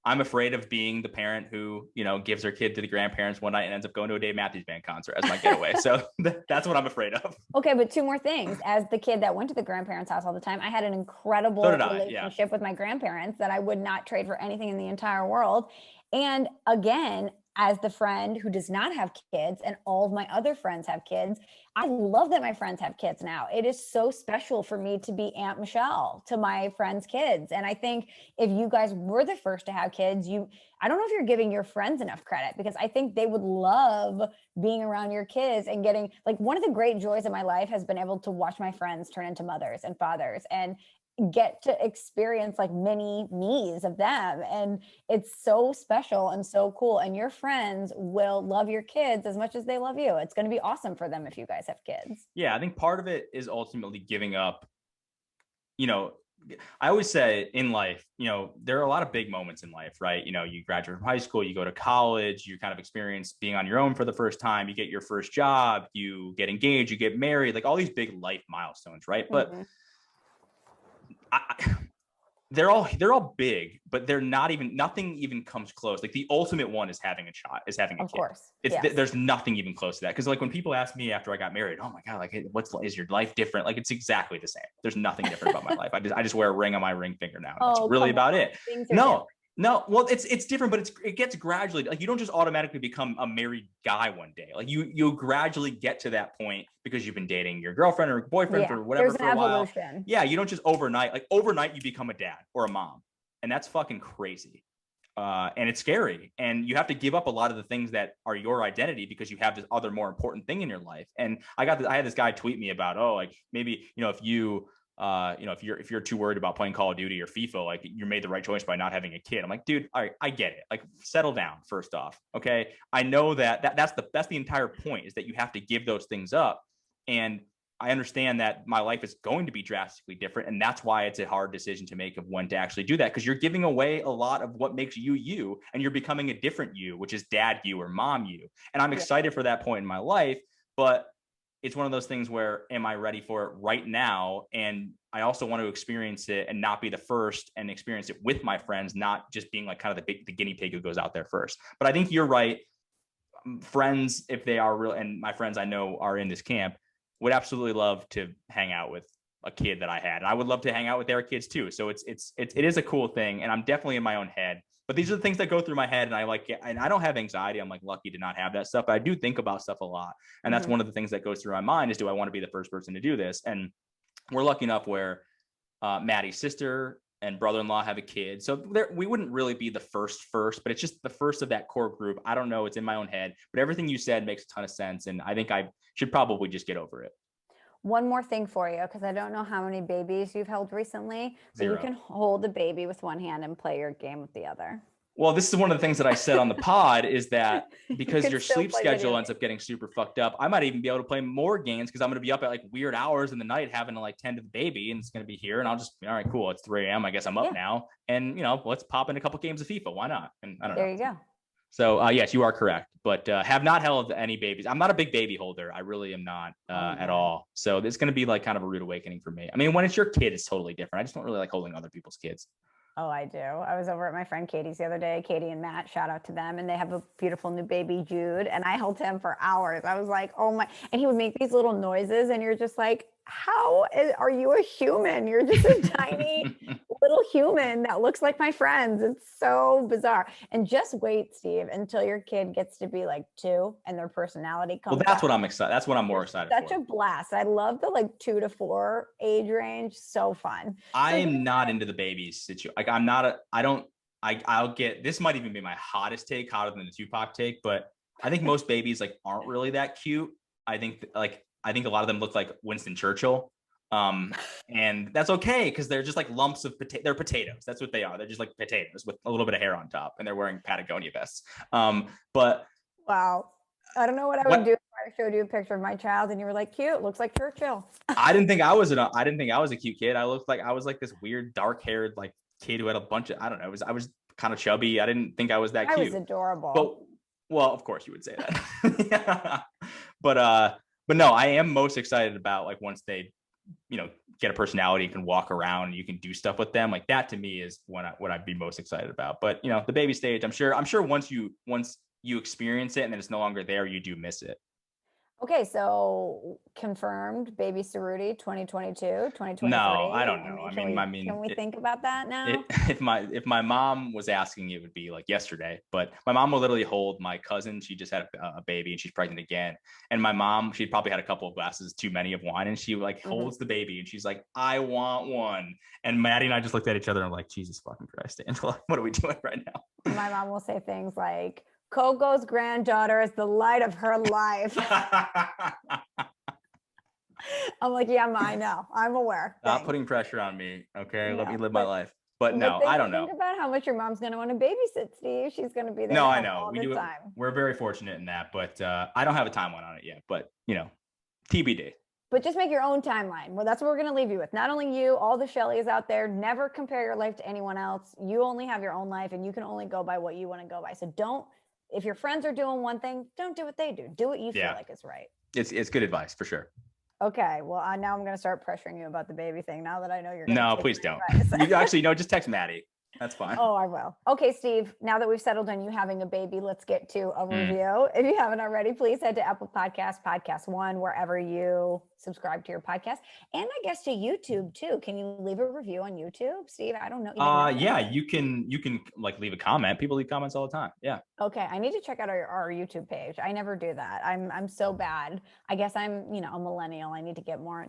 Speaker 3: I'm afraid of being the parent who, gives their kid to the grandparents one night and ends up going to a Dave Matthews Band concert as my getaway. So that's what I'm afraid of.
Speaker 2: Okay, but two more things. As the kid that went to the grandparents' house all the time, I had an incredible relationship with my grandparents that I would not trade for anything in the entire world. And again, as the friend who does not have kids and all of my other friends have kids, I love that my friends have kids now. It is so special for me to be Aunt Michelle to my friends' kids. And I think if you guys were the first to have kids, I don't know if you're giving your friends enough credit, because I think they would love being around your kids and getting, like, one of the great joys of my life has been able to watch my friends turn into mothers and fathers and get to experience like mini me's of them. And it's so special and so cool. And your friends will love your kids as much as they love you. It's going to be awesome for them if you guys have kids.
Speaker 3: Yeah. I think part of it is ultimately giving up. I always say in life, there are a lot of big moments in life, right? You graduate from high school, you go to college, you kind of experience being on your own for the first time, you get your first job, you get engaged, you get married, like all these big life milestones, right? But they're all big, but nothing even comes close. Like the ultimate one is having a child, is having a kid.
Speaker 2: Of course.
Speaker 3: There's nothing even close to that. Cause like when people ask me after I got married, oh my God, like, is your life different? Like it's exactly the same. There's nothing different about my life. I just wear a ring on my ring finger now. That's really about it. No, well, it's different, but it gets gradually, like you don't just automatically become a married guy one day. Like you gradually get to that point because you've been dating your girlfriend or boyfriend or whatever for a while. Yeah, you don't just overnight you become a dad or a mom, and that's fucking crazy. And it's scary, and you have to give up a lot of the things that are your identity because you have this other more important thing in your life. And I had this guy tweet me about, like maybe, if you're too worried about playing Call of Duty or FIFA, like you made the right choice by not having a kid. I'm like, dude, all right, I get it. Like, settle down first off. Okay. I know that's the entire point, is that you have to give those things up. And I understand that my life is going to be drastically different. And that's why it's a hard decision to make of when to actually do that. Cause you're giving away a lot of what makes you, and you're becoming a different you, which is dad you or mom you. And I'm excited for that point in my life, but it's one of those things where, am I ready for it right now? And I also want to experience it and not be the first, and experience it with my friends, not just being like kind of the guinea pig who goes out there first. But I think you're right. Friends, if they are real, and my friends I know are in this camp, would absolutely love to hang out with a kid that I had. And I would love to hang out with their kids too. So it is a cool thing. And I'm definitely in my own head. But these are the things that go through my head, and I don't have anxiety. I'm like lucky to not have that stuff, but I do think about stuff a lot. And that's one of the things that goes through my mind is, do I want to be the first person to do this? And we're lucky enough where Maddie's sister and brother-in-law have a kid. So we wouldn't really be the first, but it's just the first of that core group. I don't know. It's in my own head, but everything you said makes a ton of sense. And I think I should probably just get over it.
Speaker 2: One more thing for you, because I don't know how many babies you've held recently, but
Speaker 3: 0.
Speaker 2: you can hold the baby with one hand and play your game with the other.
Speaker 3: Well, this is one of the things that I said on the pod, is that because your sleep schedule ends up getting super fucked up, I might even be able to play more games because I'm going to be up at like weird hours in the night having to like tend to the baby, and it's going to be here, and I'll just be, all right, cool. It's 3 a.m. I guess I'm up now, and let's pop in a couple games of FIFA. Why not? And I don't know.
Speaker 2: There you go.
Speaker 3: So yes, you are correct, but have not held any babies. I'm not a big baby holder. I really am not at all. So it's going to be like kind of a rude awakening for me. I mean, when it's your kid, it's totally different. I just don't really like holding other people's kids.
Speaker 2: Oh, I do. I was over at my friend Katie's the other day, Katie and Matt, shout out to them. And they have a beautiful new baby, Jude. And I held him for hours. I was like, oh my, and he would make these little noises. And you're just like, are you a human? You're just a tiny little human that looks like my friends. It's so bizarre. And just wait, Steve, until your kid gets to be like 2 and their personality comes
Speaker 3: Well, that's
Speaker 2: out.
Speaker 3: what I'm excited. That's what I'm more excited
Speaker 2: Such
Speaker 3: for.
Speaker 2: a blast. I love the like 2 to 4 age range. So fun.
Speaker 3: I am not into the babies situation. Like I'm not I'll get, this might even be my hottest take, hotter than the Tupac take, but I think most babies like aren't really that cute. I think a lot of them look like Winston Churchill. And that's okay because they're just like lumps of they're potatoes. That's what they are. They're just like potatoes with a little bit of hair on top, and they're wearing Patagonia vests. But
Speaker 2: wow. I don't know what I would do if I showed you a picture of my child and you were like, cute, looks like Churchill.
Speaker 3: I didn't think I was a cute kid. I was like this weird dark haired like kid who had a bunch of, I don't know. I was kind of chubby. I didn't think I was that cute.
Speaker 2: I was adorable.
Speaker 3: But well, of course you would say that. Yeah. But no, I am most excited about like once they, get a personality and can walk around and you can do stuff with them. Like that to me is what I'd be most excited about. But the baby stage, I'm sure once you experience it and then it's no longer there, you do miss it.
Speaker 2: Okay, so confirmed baby Cerruti 2022, 2023.
Speaker 3: No, I don't know.
Speaker 2: Can we think about that now?
Speaker 3: If my mom was asking, it would be like yesterday. But my mom will literally hold my cousin. She just had a baby and she's pregnant again. And my mom, she'd probably had a couple of glasses too many of wine, and she like holds the baby and she's like, "I want one." And Maddie and I just looked at each other and I'm like, Jesus fucking Christ, Angela, what are we doing right now?
Speaker 2: My mom will say things like, Coco's granddaughter is the light of her life. I'm like, yeah, I know. I'm aware.
Speaker 3: Not putting pressure on me. Okay. Let me live my life. But no, I don't know.
Speaker 2: Think about how much your mom's going to want to babysit, Steve. She's going to be there.
Speaker 3: No, I know.
Speaker 2: All the time.
Speaker 3: We're very fortunate in that, but I don't have a timeline on it yet, but TBD.
Speaker 2: But just make your own timeline. Well, that's what we're going to leave you with. Not only you, all the Shelleys out there, never compare your life to anyone else. You only have your own life and you can only go by what you want to go by. So if your friends are doing one thing, don't do what they do. Do what you feel like is right.
Speaker 3: It's good advice for sure.
Speaker 2: Okay. Well, now I'm going to start pressuring you about the baby thing now that I know you're going to.
Speaker 3: No, please don't. You actually, just text Maddie. That's fine.
Speaker 2: Oh, I will. Okay, Steve, now that we've settled on you having a baby, let's get to a review. If you haven't already, please head to Apple Podcasts, Podcast One, wherever you subscribe to your podcast. And I guess to YouTube too. Can you leave a review on YouTube, Steve? I don't know.
Speaker 3: Yeah, you can like leave a comment. People leave comments all the time. Yeah.
Speaker 2: Okay. I need to check out our YouTube page. I never do that. I'm so bad. I guess I'm, a millennial. I need to get more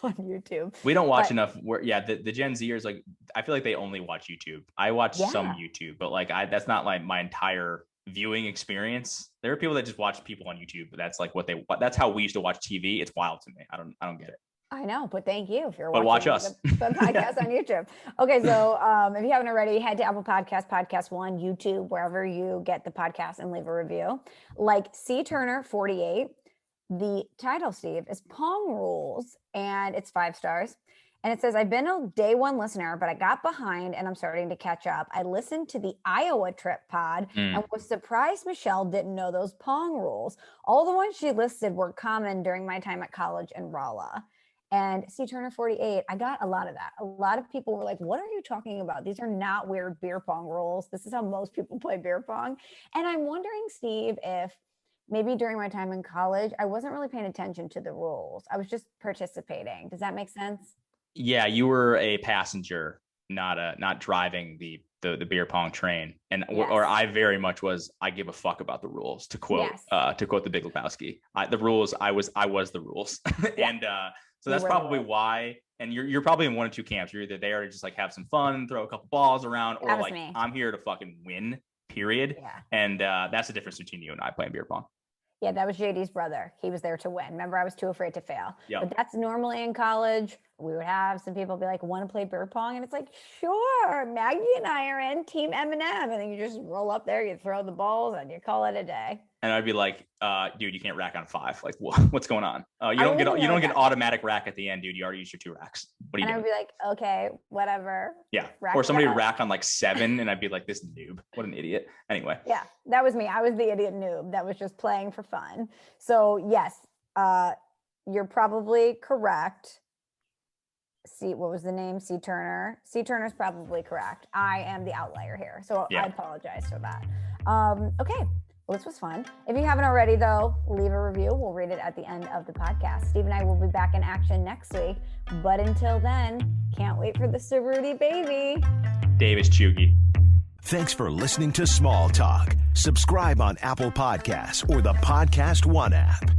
Speaker 2: on YouTube.
Speaker 3: We don't watch enough. The Gen Zers, like, I feel like they only watch YouTube. I watch some YouTube, but like that's not like my entire viewing experience. There are people that just watch people on YouTube, but that's like that's how we used to watch TV. It's wild to me. I don't get it.
Speaker 2: I know, but thank you if you're
Speaker 3: watch us.
Speaker 2: The podcast on YouTube. Okay, so if you haven't already, head to Apple Podcasts, Podcast One, YouTube, wherever you get the podcast, and leave a review. Like C Turner 48, the title, Steve, is Pong Rules, and it's 5 stars. And it says, I've been a day one listener, but I got behind and I'm starting to catch up. I listened to the Iowa trip pod and was surprised Michelle didn't know those Pong rules. All the ones she listed were common during my time at college in Rolla. And C Turner 48, I got a lot of that. A lot of people were like, what are you talking about? These are not weird beer pong rules. This is how most people play beer pong. And I'm wondering, Steve, if maybe during my time in college, I wasn't really paying attention to the rules. I was just participating. Does that make sense?
Speaker 3: Yeah, you were a passenger, not driving the beer pong train, and or I very much was. I give a fuck about the rules. To quote the Big Lebowski, the rules. I was the rules, and so that's probably why. And you're probably in one of two camps. You're either there to just like have some fun, throw a couple balls around, or like I'm here to fucking win. Period. Yeah. And that's the difference between you and I playing beer pong.
Speaker 2: Yeah, that was JD's brother. He was there to win. Remember, I was too afraid to fail.
Speaker 3: Yep.
Speaker 2: But that's normally in college. We would have some people be like, want to play beer pong? And it's like, sure, Maggie and I are in Team M&M. And then you just roll up there, you throw the balls, and you call it a day.
Speaker 3: And I'd be like, dude, you can't rack on 5. Like, what's going on? You don't get an automatic rack at the end, dude. You already used your 2 racks. What are you doing?
Speaker 2: And I'd be like, okay, whatever.
Speaker 3: Yeah. Or somebody would rack on like 7, and I'd be like, this noob. What an idiot. Anyway.
Speaker 2: Yeah, that was me. I was the idiot noob that was just playing for fun. So yes, you're probably correct. what was the name? C. Turner. C. Turner's probably correct. I am the outlier here. So I apologize for that. Okay. Well, this was fun. If you haven't already, though, leave a review. We'll read it at the end of the podcast. Steve and I will be back in action next week. But until then, can't wait for the Cerruti baby.
Speaker 3: Davis Chugi.
Speaker 1: Thanks for listening to Small Talk. Subscribe on Apple Podcasts or the Podcast One app.